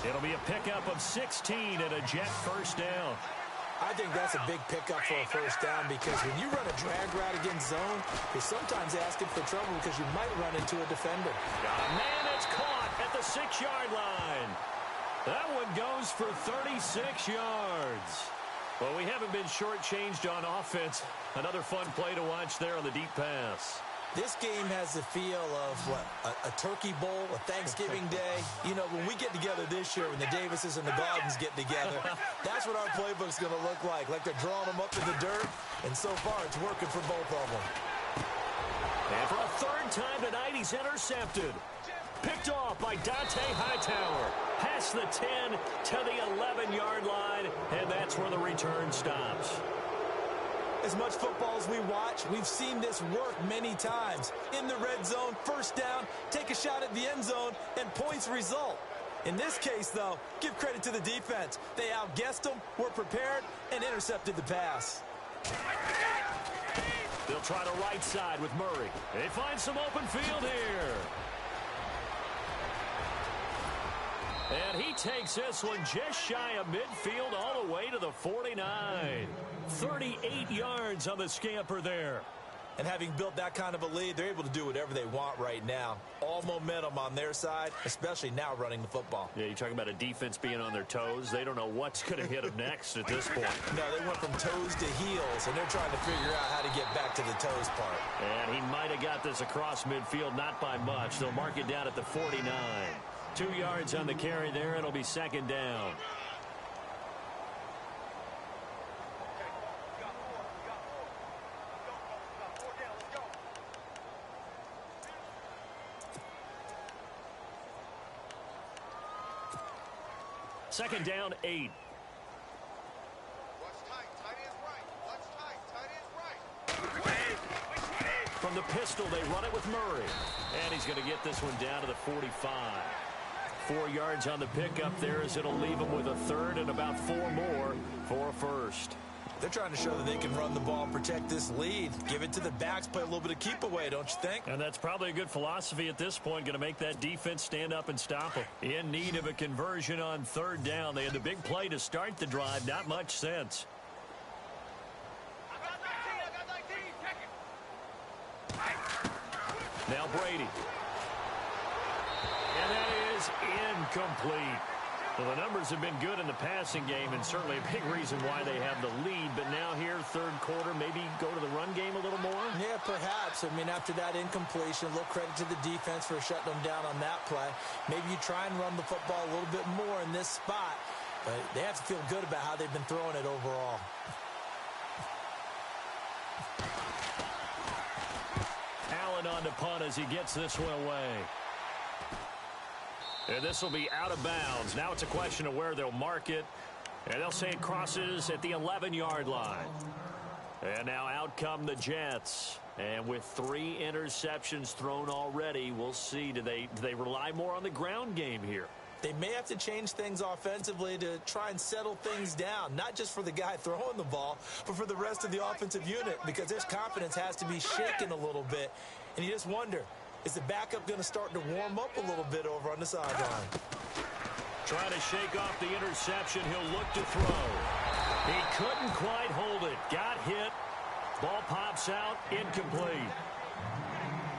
It'll be a pickup of 16 and a jet first down. I think that's a big pickup for a first down because when you run a drag route against zone, you're sometimes asking for trouble because you might run into a defender. Man, it's caught at the 6-yard line. That one goes for 36 yards. Well, we haven't been shortchanged on offense. Another fun play to watch there on the deep pass. This game has the feel of, what, a turkey bowl, a Thanksgiving day. You know, when we get together this year, when the Davises and the Gardens get together, that's what our playbook's going to look like they're drawing them up in the dirt, and so far it's working for both of them. And for a third time tonight, he's intercepted. Picked off by Dante Hightower. Past the 10 to the 11-yard line, and that's where the return stops. As much football as we watch, we've seen this work many times. In the red zone, first down, take a shot at the end zone, and points result. In this case, though, give credit to the defense. They outguessed them, were prepared, and intercepted the pass. They'll try the right side with Murray. They find some open field here. And he takes this one just shy of midfield all the way to the 49. 38 yards on the scamper there. And having built that kind of a lead, they're able to do whatever they want right now. All momentum on their side, especially now running the football. Yeah, you're talking about a defense being on their toes. They don't know what's going to hit them next at this point. No, they went from toes to heels, and they're trying to figure out how to get back to the toes part. And he might have got this across midfield, not by much. They'll mark it down at the 49. 2 yards on the carry there. It'll be second down. Second down, 8. From the pistol, they run it with Murray. And he's going to get this one down to the 45. 4 yards on the pickup there as it'll leave him with a third and about 4 more for a first. They're trying to show that they can run the ball and protect this lead. Give it to the backs, play a little bit of keep away, don't you think? And that's probably a good philosophy at this point, going to make that defense stand up and stop them. In need of a conversion on third down. They had the big play to start the drive, not much sense. Now Brady. And that is incomplete. Well, the numbers have been good in the passing game, and certainly a big reason why they have the lead. But now here, third quarter, maybe go to the run game a little more? Yeah, perhaps. I mean, after that incompletion, a little credit to the defense for shutting them down on that play. Maybe you try and run the football a little bit more in this spot. But they have to feel good about how they've been throwing it overall. Allen on to punt as he gets this one away. And this will be out of bounds. Now it's a question of where they'll mark it. And they'll say it crosses at the 11-yard line. And now out come the Jets. And with 3 interceptions thrown already, we'll see. Do they rely more on the ground game here? They may have to change things offensively to try and settle things down, not just for the guy throwing the ball, but for the rest of the offensive unit, because their confidence has to be shaken a little bit. And you just wonder, is the backup going to start to warm up a little bit over on the sideline? Trying to shake off the interception. He'll look to throw. He couldn't quite hold it. Got hit. Ball pops out. Incomplete.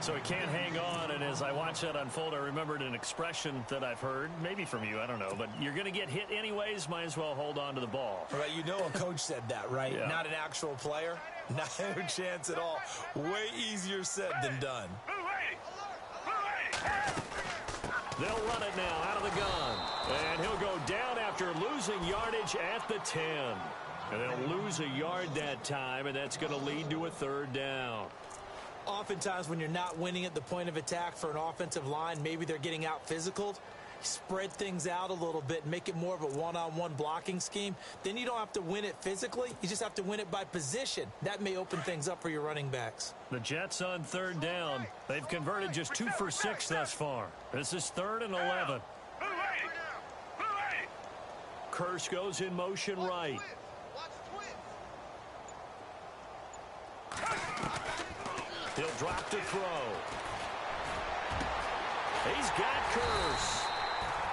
So he can't hang on, and as I watch that unfold, I remembered an expression that I've heard, maybe from you, I don't know, but you're going to get hit anyways, might as well hold on to the ball. Right, you know a coach said that, right? Yeah. Not an actual player. Not a chance at all. Way easier said than done. They'll run it now out of the gun, and he'll go down after losing yardage at the 10. And they'll lose a yard that time, and that's going to lead to a third down. Oftentimes when you're not winning at the point of attack for an offensive line, maybe they're getting out physical. Spread things out a little bit, make it more of a one-on-one blocking scheme. Then you don't have to win it physically. You just have to win it by position. That may open things up for your running backs. The Jets on third down. They've converted just 2 for 6 thus far. This is 3rd and 11. Curse goes in motion right. He'll drop to throw. He's got Curse.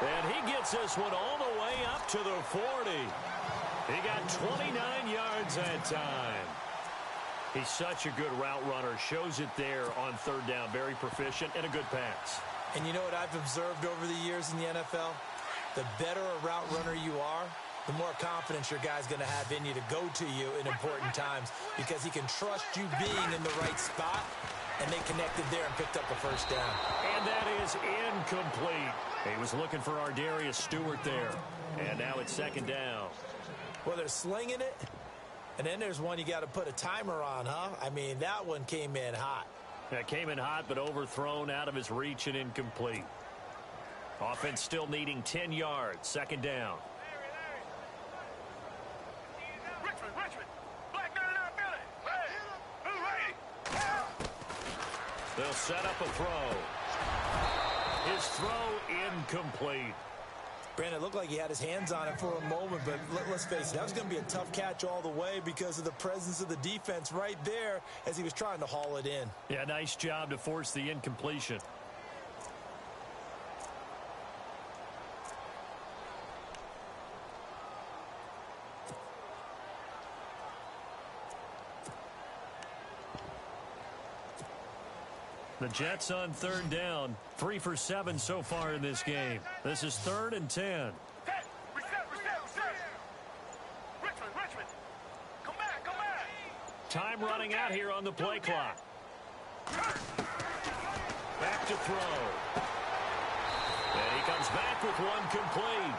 And he gets this one all the way up to the 40. He got 29 yards that time. He's such a good route runner. Shows it there on third down. Very proficient and a good pass. And you know what I've observed over the years in the NFL? The better a route runner you are, the more confidence your guy's going to have in you to go to you in important times, because he can trust you being in the right spot and they connected there and picked up a first down. And that is incomplete. He was looking for Ardarius Stewart there. And now it's second down. Well, they're slinging it, and then there's one you got to put a timer on, huh? I mean, that one came in hot. That came in hot, but overthrown, out of his reach and incomplete. Offense still needing 10 yards. Second down. Richmond. Black 99 Billy. Hey, who's ready? They'll set up a throw. His throw incomplete. Brandon, it looked like he had his hands on it for a moment, but let's face it, that was going to be a tough catch all the way because of the presence of the defense right there as he was trying to haul it in. Yeah, nice job to force the incompletion. The Jets on third down. 3 for 7 so far in this game. This is 3rd and 10. Reset. Richmond. Come back. Time running out here on the play clock. Back to throw. And he comes back with one complete.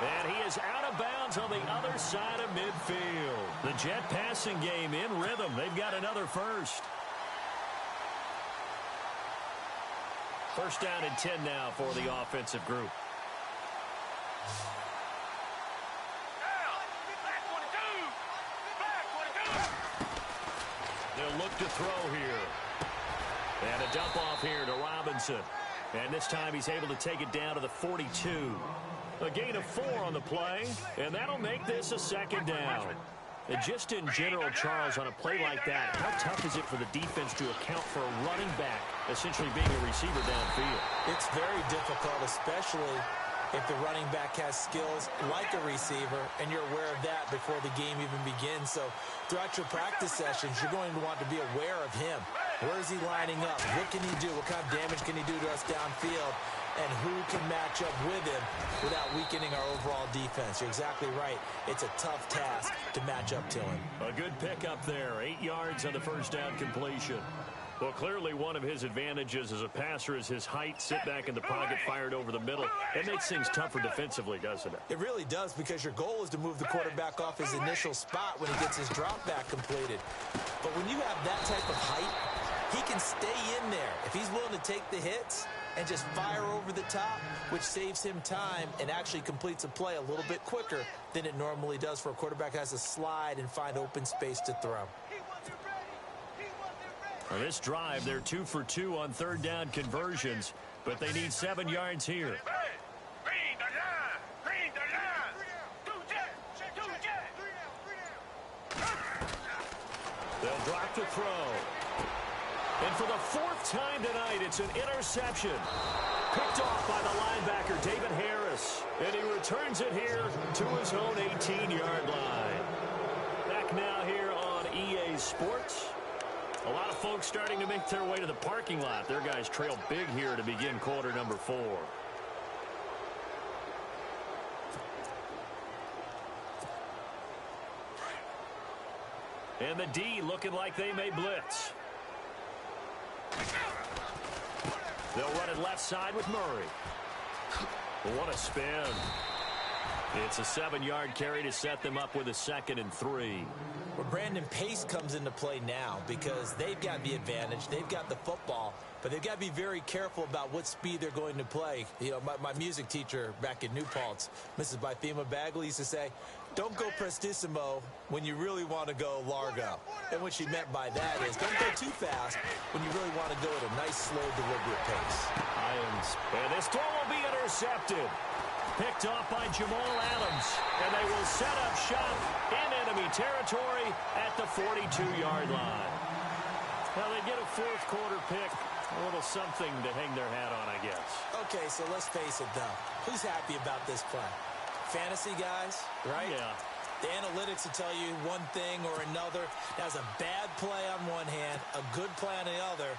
And he is out of bounds on the other side of midfield. The Jet passing game in rhythm. They've got another first. First down and 10 now for the offensive group. They'll look to throw here. And a dump off here to Robinson. And this time he's able to take it down to the 42. A gain of 4 on the play, and that'll make this a second down. And just in general, Charles, on a play like that, how tough is it for the defense to account for a running back essentially being a receiver downfield? It's very difficult, especially if the running back has skills like a receiver, and you're aware of that before the game even begins. So throughout your practice sessions, you're going to want to be aware of him. Where is he lining up? What can he do? What kind of damage can he do to us downfield? And who can match up with him without weakening our overall defense? You're exactly right. It's a tough task to match up to him. A good pickup there. 8 yards on the first down completion. Well, clearly one of his advantages as a passer is his height. Sit back in the pocket, fired over the middle. It makes things tougher defensively, doesn't it? It really does, because your goal is to move the quarterback off his initial spot when he gets his drop back completed. But when you have that type of height, he can stay in there. If he's willing to take the hits and just fire over the top, which saves him time and actually completes a play a little bit quicker than it normally does for a quarterback who has to slide and find open space to throw. On this drive, they're 2 for 2 on third down conversions, but they need 7 yards here. Green the line. Two jet. They'll drop to throw. And for the 4th time tonight, it's an interception. Picked off by the linebacker, David Harris. And he returns it here to his own 18-yard line. Back now here on EA Sports. A lot of folks starting to make their way to the parking lot. Their guys trail big here to begin quarter number 4. And the D looking like they may blitz. They'll run it left side with Murray. What a spin. It's a 7-yard carry to set them up with a 2nd and 3. Well, Brandon, pace comes into play now because they've got the advantage. They've got the football, but they've got to be very careful about what speed they're going to play. You know, my music teacher back in New Paltz, Mrs. Bythema Bagley, used to say, don't go prestissimo when you really want to go largo. And what she meant by that is don't go too fast when you really want to go at a nice, slow, deliberate pace. And this throw will be intercepted. Picked off by Jamal Adams. And they will set up shop in enemy territory at the 42-yard line. Well, they get a 4th quarter pick. A little something to hang their hat on, I guess. Okay, so let's face it, though. Who's happy about this play? Fantasy guys, right? Yeah. The analytics will tell you one thing or another. That was a bad play on one hand, a good play on the other,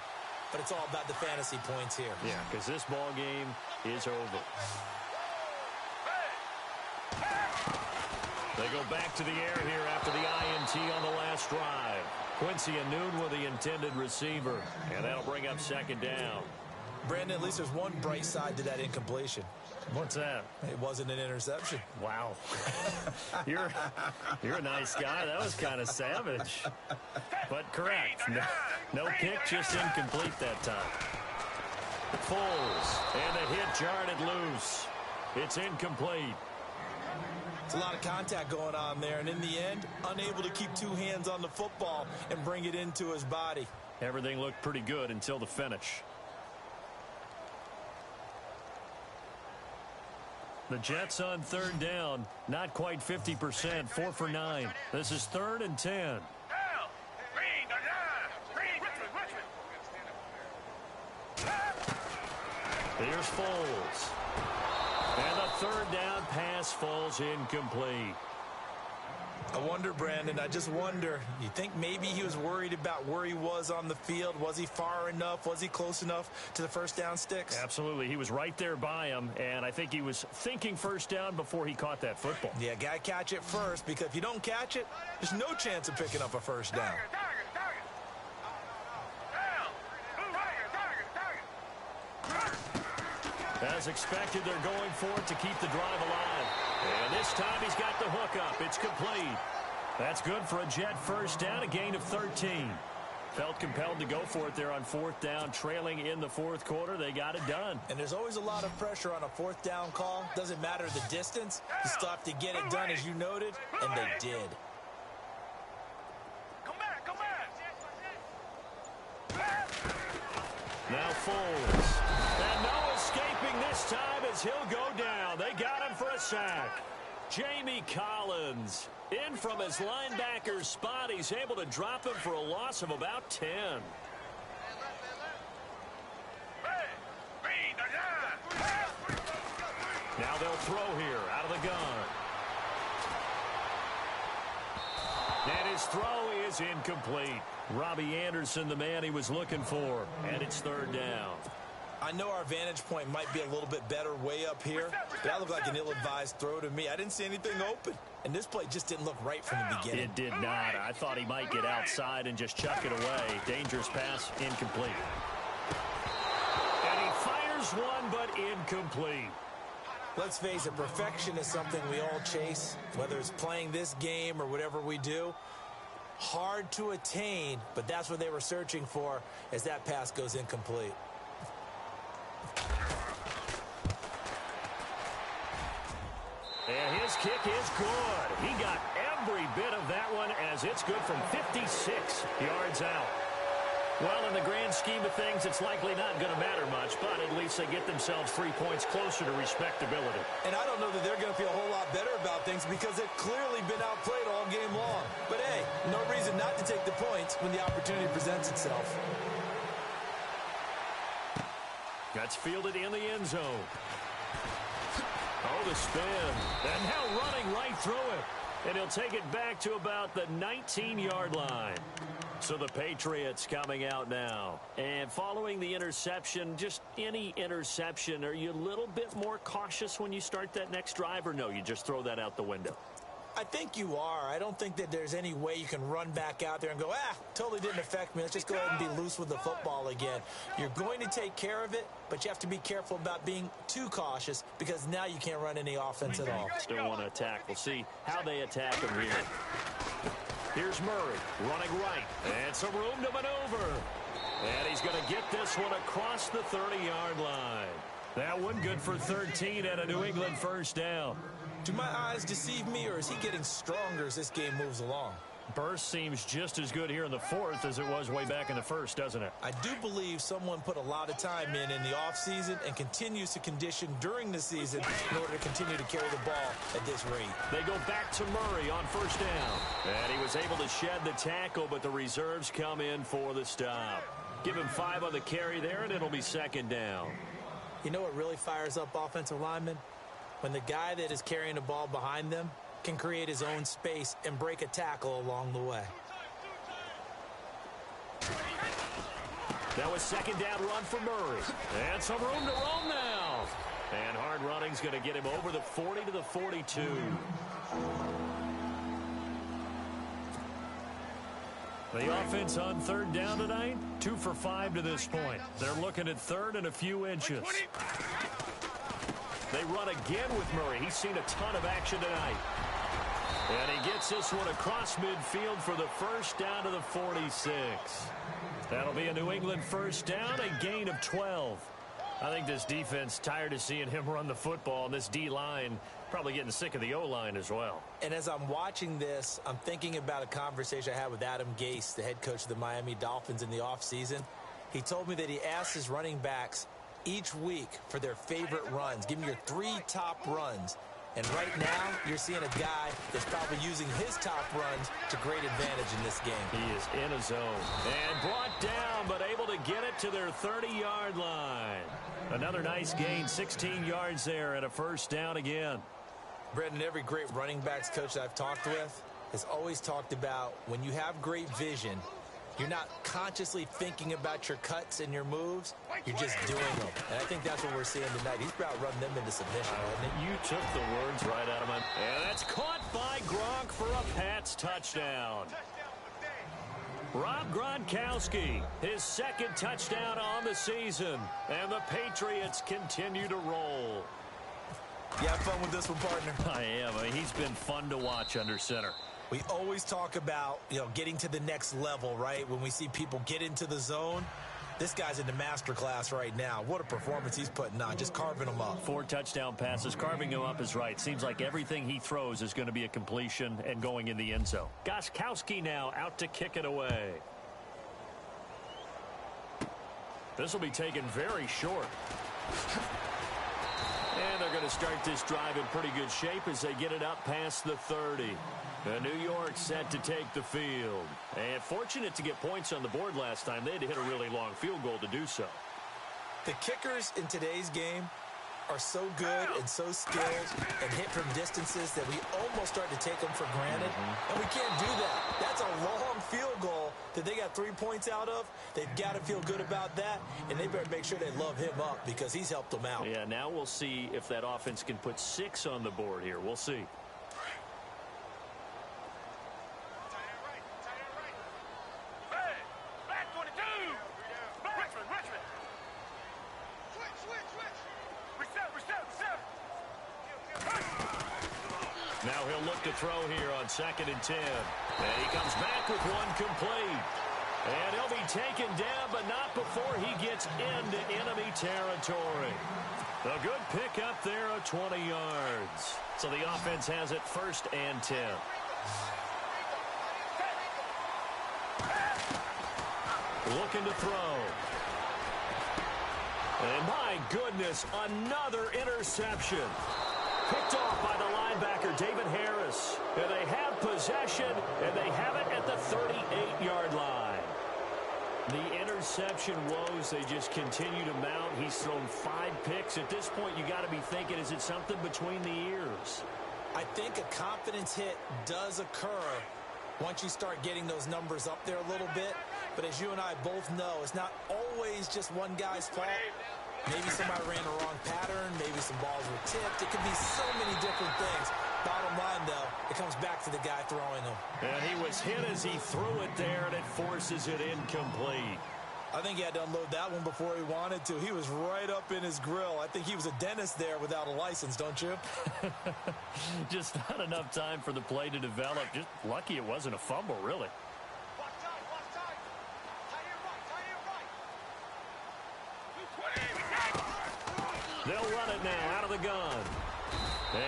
but it's all about the fantasy points here. Yeah, because this ball game is over. They go back to the air here after the INT on the last drive. Quincy Anoon with the intended receiver, and that'll bring up second down. Brandon, at least there's one bright side to that incompletion. What's that? It wasn't an interception. Wow. You're a nice guy. That was kind of savage. But correct. No pick, just incomplete that time. Foles, and the hit jarred it loose. It's incomplete. It's a lot of contact going on there, and in the end, unable to keep two hands on the football and bring it into his body. Everything looked pretty good until the finish. The Jets on third down, not quite 50%, 4 for 9. This is 3rd and 10. Here's Foles. And the 3rd down pass falls incomplete. I wonder, Brandon, I just wonder, you think maybe he was worried about where he was on the field? Was he far enough? Was he close enough to the first down sticks? Absolutely. He was right there by him, and I think he was thinking first down before he caught that football. Yeah, got to catch it first, because if you don't catch it, there's no chance of picking up a first down. As expected, they're going for it to keep the drive alive. And this time he's got the hook up. It's complete. That's good for a Jet first down, a gain of 13. Felt compelled to go for it there on 4th down, trailing in the 4th quarter. They got it done. And there's always a lot of pressure on a 4th down call. Doesn't matter the distance. You still have to get it done, as you noted, and they did. Come back, come back. Now Foles. And no escaping this time as he'll go down. They got him for a sack. Jamie Collins in from his linebacker spot. He's able to drop him for a loss of about 10. Now they'll throw here out of the gun. And his throw is incomplete. Robbie Anderson, the man he was looking for. And it's 3rd down. I know our vantage point might be a little bit better way up here, but that looked like an ill-advised throw to me. I didn't see anything open, and this play just didn't look right from the beginning. It did not. I thought he might get outside and just chuck it away. Dangerous pass, incomplete. And he fires one, but incomplete. Let's face it, perfection is something we all chase, whether it's playing this game or whatever we do. Hard to attain, but that's what they were searching for as that pass goes incomplete. And his kick is good. He got every bit of that one as it's good from 56 yards out. Well, in the grand scheme of things, it's likely not going to matter much, but at least they get themselves 3 points closer to respectability. And I don't know that they're going to feel a whole lot better about things because they've clearly been outplayed all game long. But, hey, no reason not to take the points when the opportunity presents itself. That's fielded in the end zone. Oh, the spin. And now running right through it. And he'll take it back to about the 19-yard line. So the Patriots coming out now. And following the interception, just any interception, are you a little bit more cautious when you start that next drive, or no, you just throw that out the window? I think you are. I don't think that there's any way you can run back out there and go, totally didn't affect me. Let's just go ahead and be loose with the football again. You're going to take care of it, but you have to be careful about being too cautious because now you can't run any offense at all. Still want to attack. We'll see how they attack him here. Here's Murray running right. And some room to maneuver. And he's going to get this one across the 30-yard line. That one good for 13 and a New England first down. Do my eyes deceive me, or is he getting stronger as this game moves along? Burst seems just as good here in the 4th as it was way back in the 1st, doesn't it? I do believe someone put a lot of time in the offseason and continues to condition during the season in order to continue to carry the ball at this rate. They go back to Murray on first down. And he was able to shed the tackle, but the reserves come in for the stop. Give him 5 on the carry there, and it'll be second down. You know what really fires up offensive linemen? When the guy that is carrying the ball behind them can create his own space and break a tackle along the way. That was second down run for Murray. And some room to roam now. And hard running's going to get him over the 40 to the 42. The offense on third down tonight, 2 for 5 to this point. They're looking at third and a few inches. They run again with Murray. He's seen a ton of action tonight. And he gets this one across midfield for the first down to the 46. That'll be a New England first down, a gain of 12. I think this defense tired of seeing him run the football, and this D-line probably getting sick of the O-line as well. And as I'm watching this, I'm thinking about a conversation I had with Adam Gase, the head coach of the Miami Dolphins in the offseason. He told me that he asked his running backs each week for their favorite runs. Give me your 3 top runs. And right now, you're seeing a guy that's probably using his top runs to great advantage in this game. He is in a zone. And brought down, but able to get it to their 30-yard line. Another nice gain, 16 yards there, and a first down again. Brendan, every great running backs coach that I've talked with has always talked about when you have great vision, you're not consciously thinking about your cuts and your moves. You're just doing them. And I think that's what we're seeing tonight. He's about running them into submission, hasn't he? You took the words right out of my... And that's caught by Gronk for a Pats touchdown. Rob Gronkowski, his second touchdown on the season. And the Patriots continue to roll. You have fun with this one, partner? I am. I mean, he's been fun to watch under center. We always talk about, getting to the next level, right? When we see people get into the zone, this guy's in the master class right now. What a performance he's putting on, just carving them up. 4 touchdown passes. Carving them up is right. Seems like everything he throws is going to be a completion and going in the end zone. Gronkowski now out to kick it away. This will be taken very short. And they're going to start this drive in pretty good shape as they get it up past the 30. New York set to take the field. And fortunate to get points on the board last time. They had to hit a really long field goal to do so. The kickers in today's game are so good and so skilled and hit from distances that we almost start to take them for granted. And we can't do that. That's a long field goal that they got 3 points out of. They've got to feel good about that, and they better make sure they love him up because he's helped them out. Yeah, now we'll see if that offense can put 6 on the board here. We'll see. Now he'll look to throw here on 2nd and 10. And he comes back with one complete. And he'll be taken down, but not before he gets into enemy territory. A good pickup there of 20 yards. So the offense has it 1st and 10. Looking to throw. And my goodness, another interception. Picked off by the linebacker, David Harris. And they have possession, and they have it at the 38-yard line. The interception woes, they just continue to mount. He's thrown 5 picks. At this point, you got to be thinking, is it something between the ears? I think a confidence hit does occur once you start getting those numbers up there a little bit. But as you and I both know, it's not always just one guy's fault. Maybe somebody ran the wrong pattern. Maybe some balls were tipped. It could be so many different things. Bottom line, though, it comes back to the guy throwing them. And he was hit as he threw it there, and it forces it incomplete. I think he had to unload that one before he wanted to. He was right up in his grill. I think he was a dentist there without a license, don't you? Just not enough time for the play to develop. Just lucky it wasn't a fumble, really. They'll run it now out of the gun.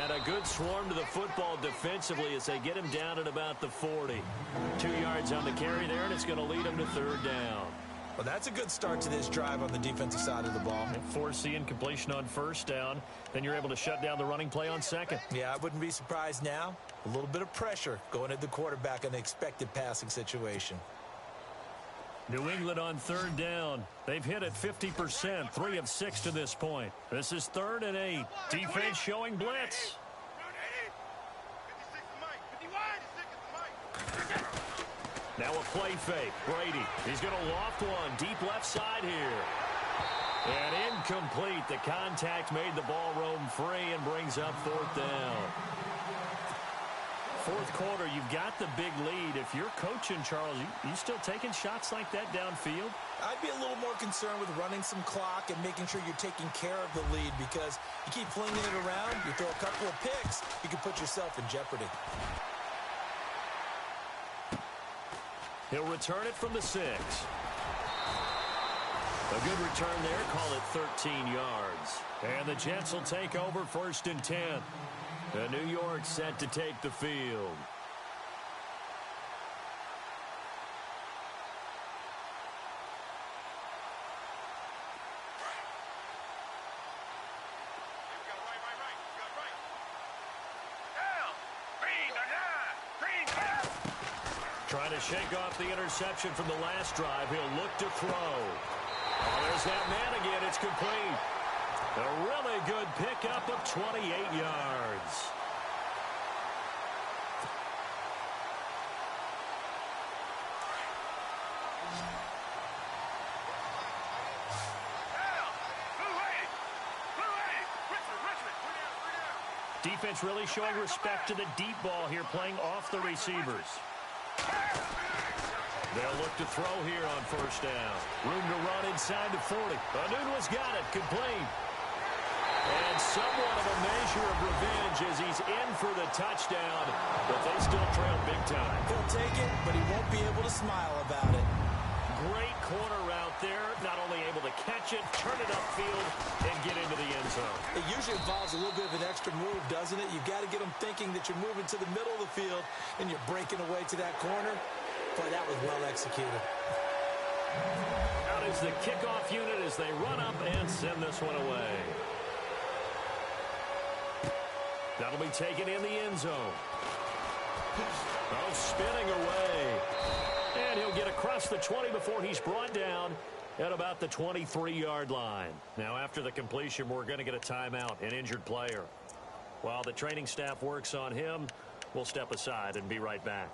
And a good swarm to the football defensively as they get him down at about the 40. 2 yards on the carry there, and it's going to lead him to 3rd down. Well, that's a good start to this drive on the defensive side of the ball. Forcing completion on 1st down. Then you're able to shut down the running play on 2nd. Yeah, I wouldn't be surprised now. A little bit of pressure going at the quarterback in an expected passing situation. New England on 3rd down. They've hit it 50%, 3 of 6 to this point. This is 3rd and 8. Defense showing blitz. Now a play fake. Brady. He's going to loft one deep left side here. And incomplete. The contact made the ball roam free and brings up 4th down. fourth quarter, you've got the big lead. If you're coaching, Charles, you still taking shots like that downfield? I'd be a little more concerned with running some clock and making sure you're taking care of the lead, because you keep flinging it around, you throw a couple of picks, you can put yourself in jeopardy. He'll return it from the 6. A good return there, call it 13 yards. And the Jets will take over 1st and 10. New York set to take the field. Trying to shake off the interception from the last drive. He'll look to throw. Oh, there's that man again. It's complete. A really good pickup of 28 yards. Defense really showing respect to the deep ball here, playing off the receivers. They'll look to throw here on 1st down. Room to run inside the 40. Anunua's got it. Complete. And somewhat of a measure of revenge as he's in for the touchdown, but they still trail big time. He'll take it, but he won't be able to smile about it. Great corner route there. Not only able to catch it, turn it upfield, and get into the end zone. It usually involves a little bit of an extra move, doesn't it? You've got to get them thinking that you're moving to the middle of the field and you're breaking away to that corner. Boy, that was well executed. Out is the kickoff unit as they run up and send this one away. That'll be taken in the end zone. Oh, spinning away. And he'll get across the 20 before he's brought down at about the 23-yard line. Now, after the completion, we're going to get a timeout, an injured player. While the training staff works on him, we'll step aside and be right back.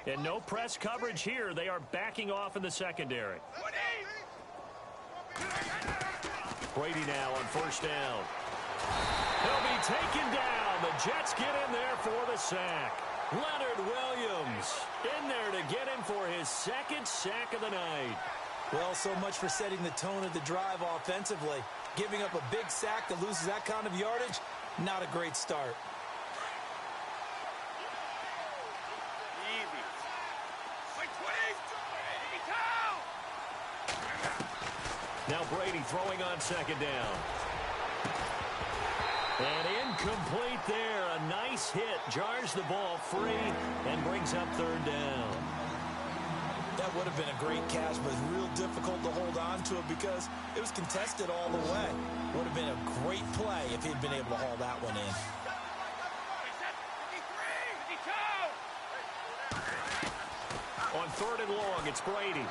And no press coverage here. They are backing off in the secondary. Brady now on 1st down. He'll be taken down. The Jets get in there for the sack. Leonard Williams in there to get him for his 2nd sack of the night. Well, so much for setting the tone of the drive offensively. Giving up a big sack that loses that kind of yardage, not a great start. Now Brady throwing on 2nd down. And incomplete there. A nice hit. Jars the ball free and brings up 3rd down. That would have been a great catch, but it's real difficult to hold on to it because it was contested all the way. Would have been a great play if he'd been able to haul that one in. On 3rd and long, it's Brady.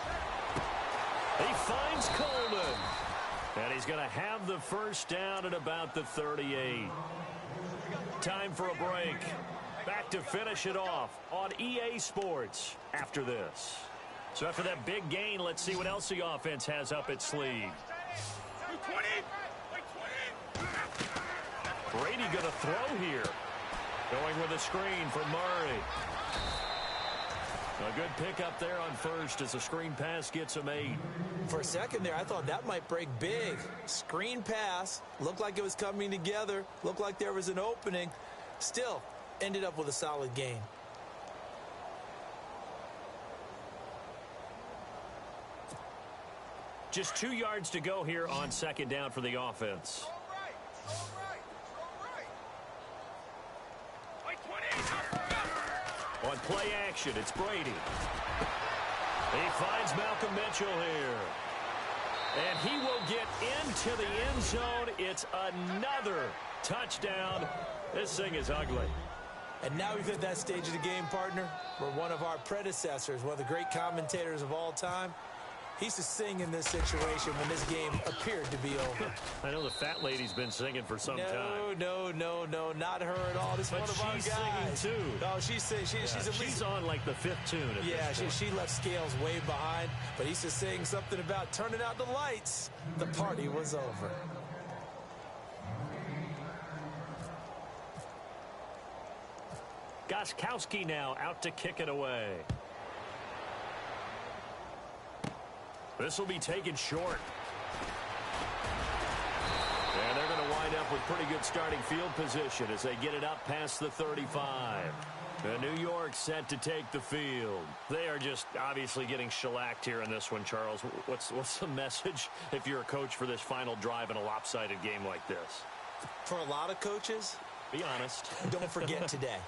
He finds Coleman. And he's going to have the 1st down at about the 38. Time for a break. Back to finish it off on EA Sports after this. So after that big gain, let's see what else the offense has up its sleeve. Brady going to throw here. Going with a screen from Murray. A good pickup there on 1st as the screen pass gets him 8. For a second there, I thought that might break big. Screen pass. Looked like it was coming together. Looked like there was an opening. Still, ended up with a solid gain. Just 2 yards to go here on 2nd down for the offense. On play action, it's Brady. He finds Malcolm Mitchell here. And he will get into the end zone. It's another touchdown. This thing is ugly. And now we've hit that stage of the game, partner, where one of our predecessors, one of the great commentators of all time, He's to sing in this situation when this game appeared to be over. I know the fat lady's been singing for some time. No, not her at all. This is one of our guys. She's singing, too. Oh, she's on like the 5th tune at this point. She left Scales way behind, but he's just saying something about turning out the lights. The party was over. Gostkowski now out to kick it away. This will be taken short. And they're going to wind up with pretty good starting field position as they get it up past the 35. And New York set to take the field. They are just obviously getting shellacked here in this one, Charles. What's the message if you're a coach for this final drive in a lopsided game like this? For a lot of coaches, be honest. Don't forget today.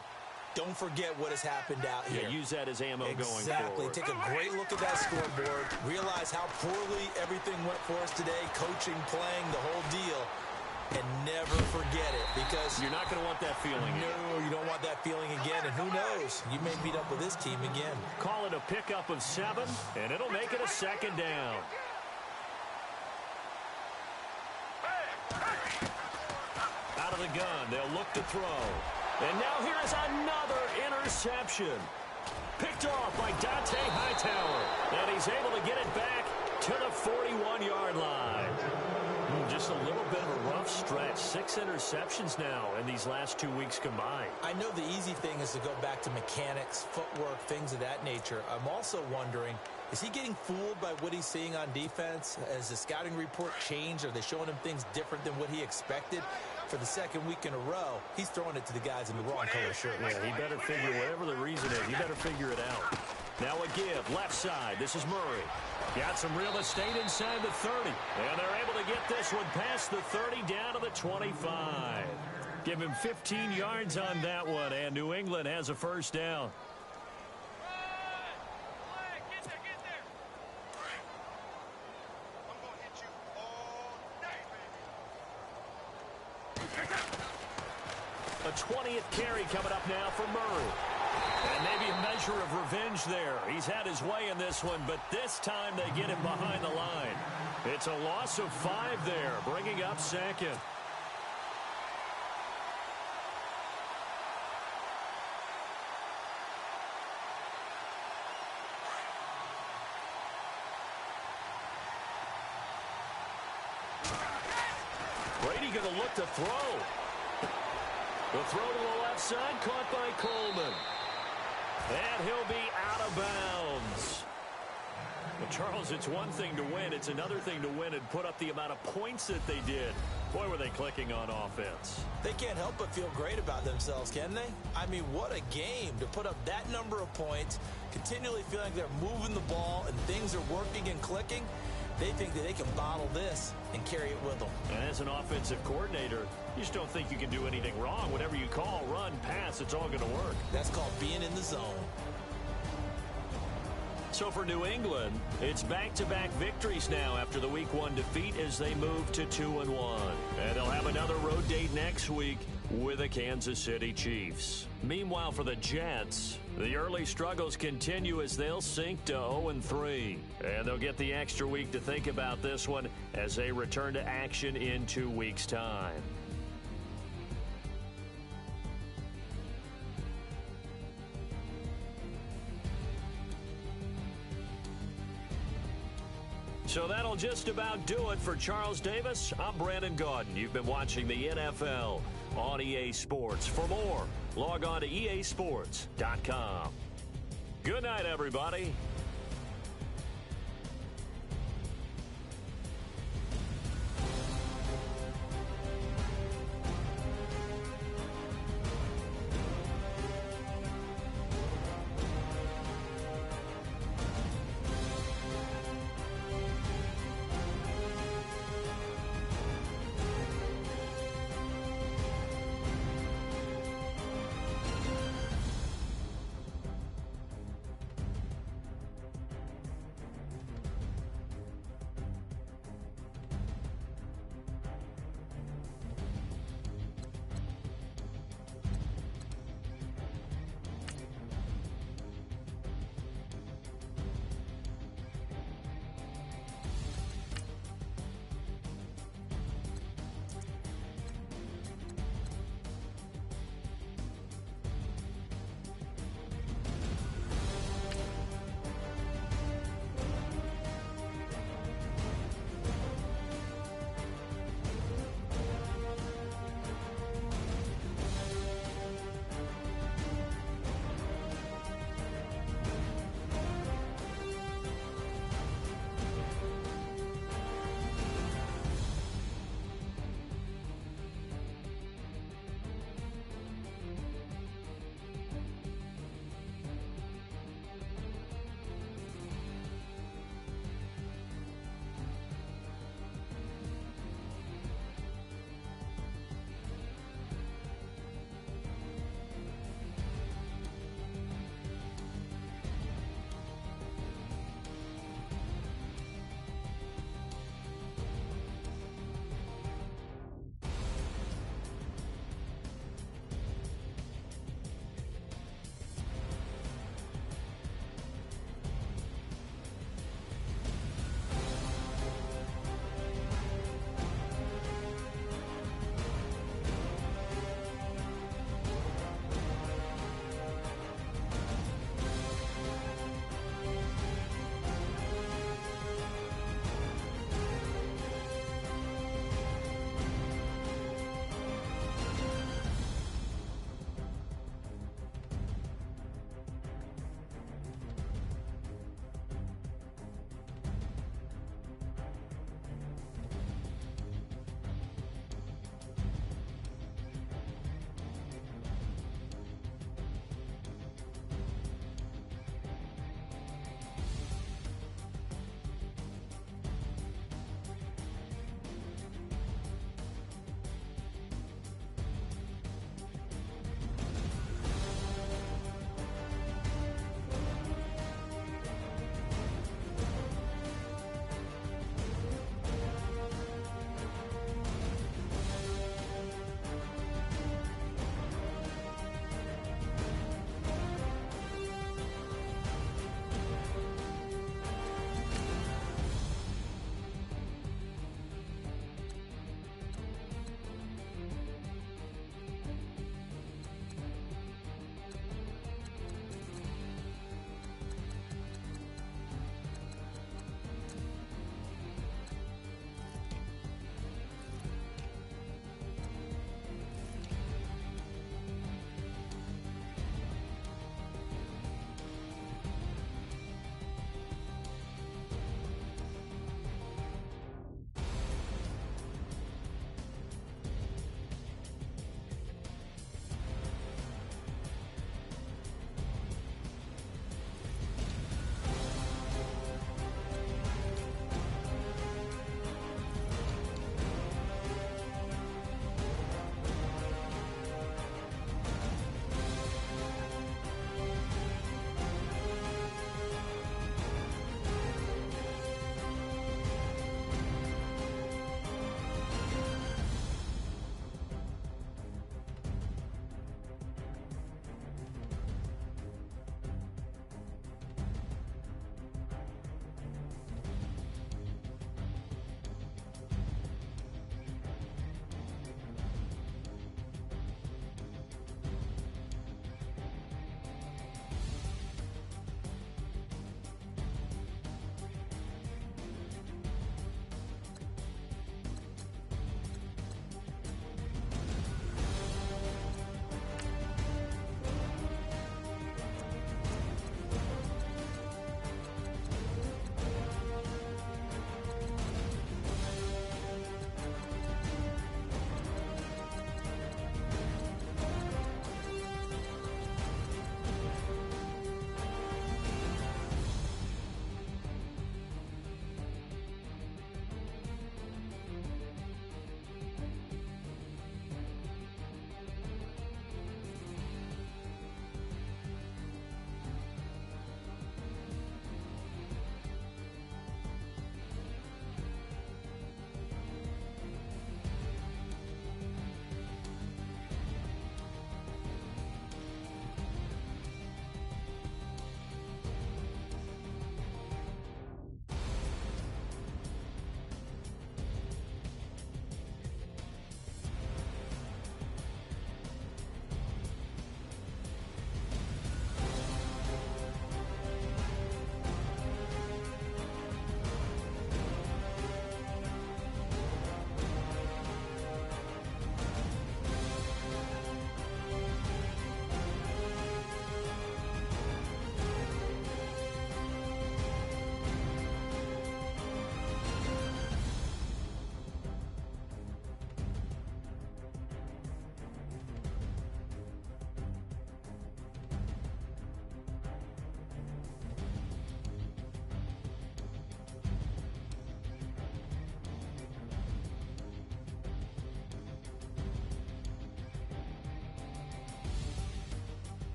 Don't forget what has happened out here. Yeah, use that as ammo going forward. Exactly. Take a great look at that scoreboard. Realize how poorly everything went for us today. Coaching, playing, the whole deal. And never forget it, because you're not going to want that feeling again. No, you don't want that feeling again. And who knows? You may meet up with this team again. Call it a pickup of 7, and it'll make it a 2nd down. Out of the gun, they'll look to throw. And now here is another interception. Picked off by Dante Hightower. And he's able to get it back to the 41-yard line. Just a little bit of a rough stretch. 6 interceptions now in these last 2 weeks combined. I know the easy thing is to go back to mechanics, footwork, things of that nature. I'm also wondering, is he getting fooled by what he's seeing on defense? Has the scouting report changed? Are they showing him things different than what he expected? For the 2nd week in a row, he's throwing it to the guys in the wrong color shirt. Yeah, he better figure, whatever the reason is, he better figure it out. Now a give, left side. This is Murray. Got some real estate inside the 30. And they're able to get this one past the 30 down to the 25. Give him 15 yards on that one, and New England has a 1st down. A 20th carry coming up now for Murray. And maybe a measure of revenge there. He's had his way in this one, but this time they get him behind the line. It's a loss of 5 there, bringing up 2nd. Brady going to look to throw. The throw to the left side, caught by Coleman. And he'll be out of bounds. Well, Charles, it's one thing to win. It's another thing to win and put up the amount of points that they did. Boy, were they clicking on offense. They can't help but feel great about themselves, can they? I mean, what a game to put up that number of points, continually feeling like they're moving the ball and things are working and clicking. They think that they can bottle this and carry it with them. And as an offensive coordinator, you just don't think you can do anything wrong. Whatever you call, run, pass, it's all going to work. That's called being in the zone. So for New England, it's back-to-back victories now after the Week 1 defeat as they move to 2-1. And they'll have another road date next week with the Kansas City Chiefs. Meanwhile, for the Jets, the early struggles continue as they'll sink to 0-3. And they'll get the extra week to think about this one as they return to action in 2 weeks' time. So that'll just about do it for Charles Davis. I'm Brandon Gaudin. You've been watching the NFL on EA Sports. For more, log on to easports.com. Good night, everybody.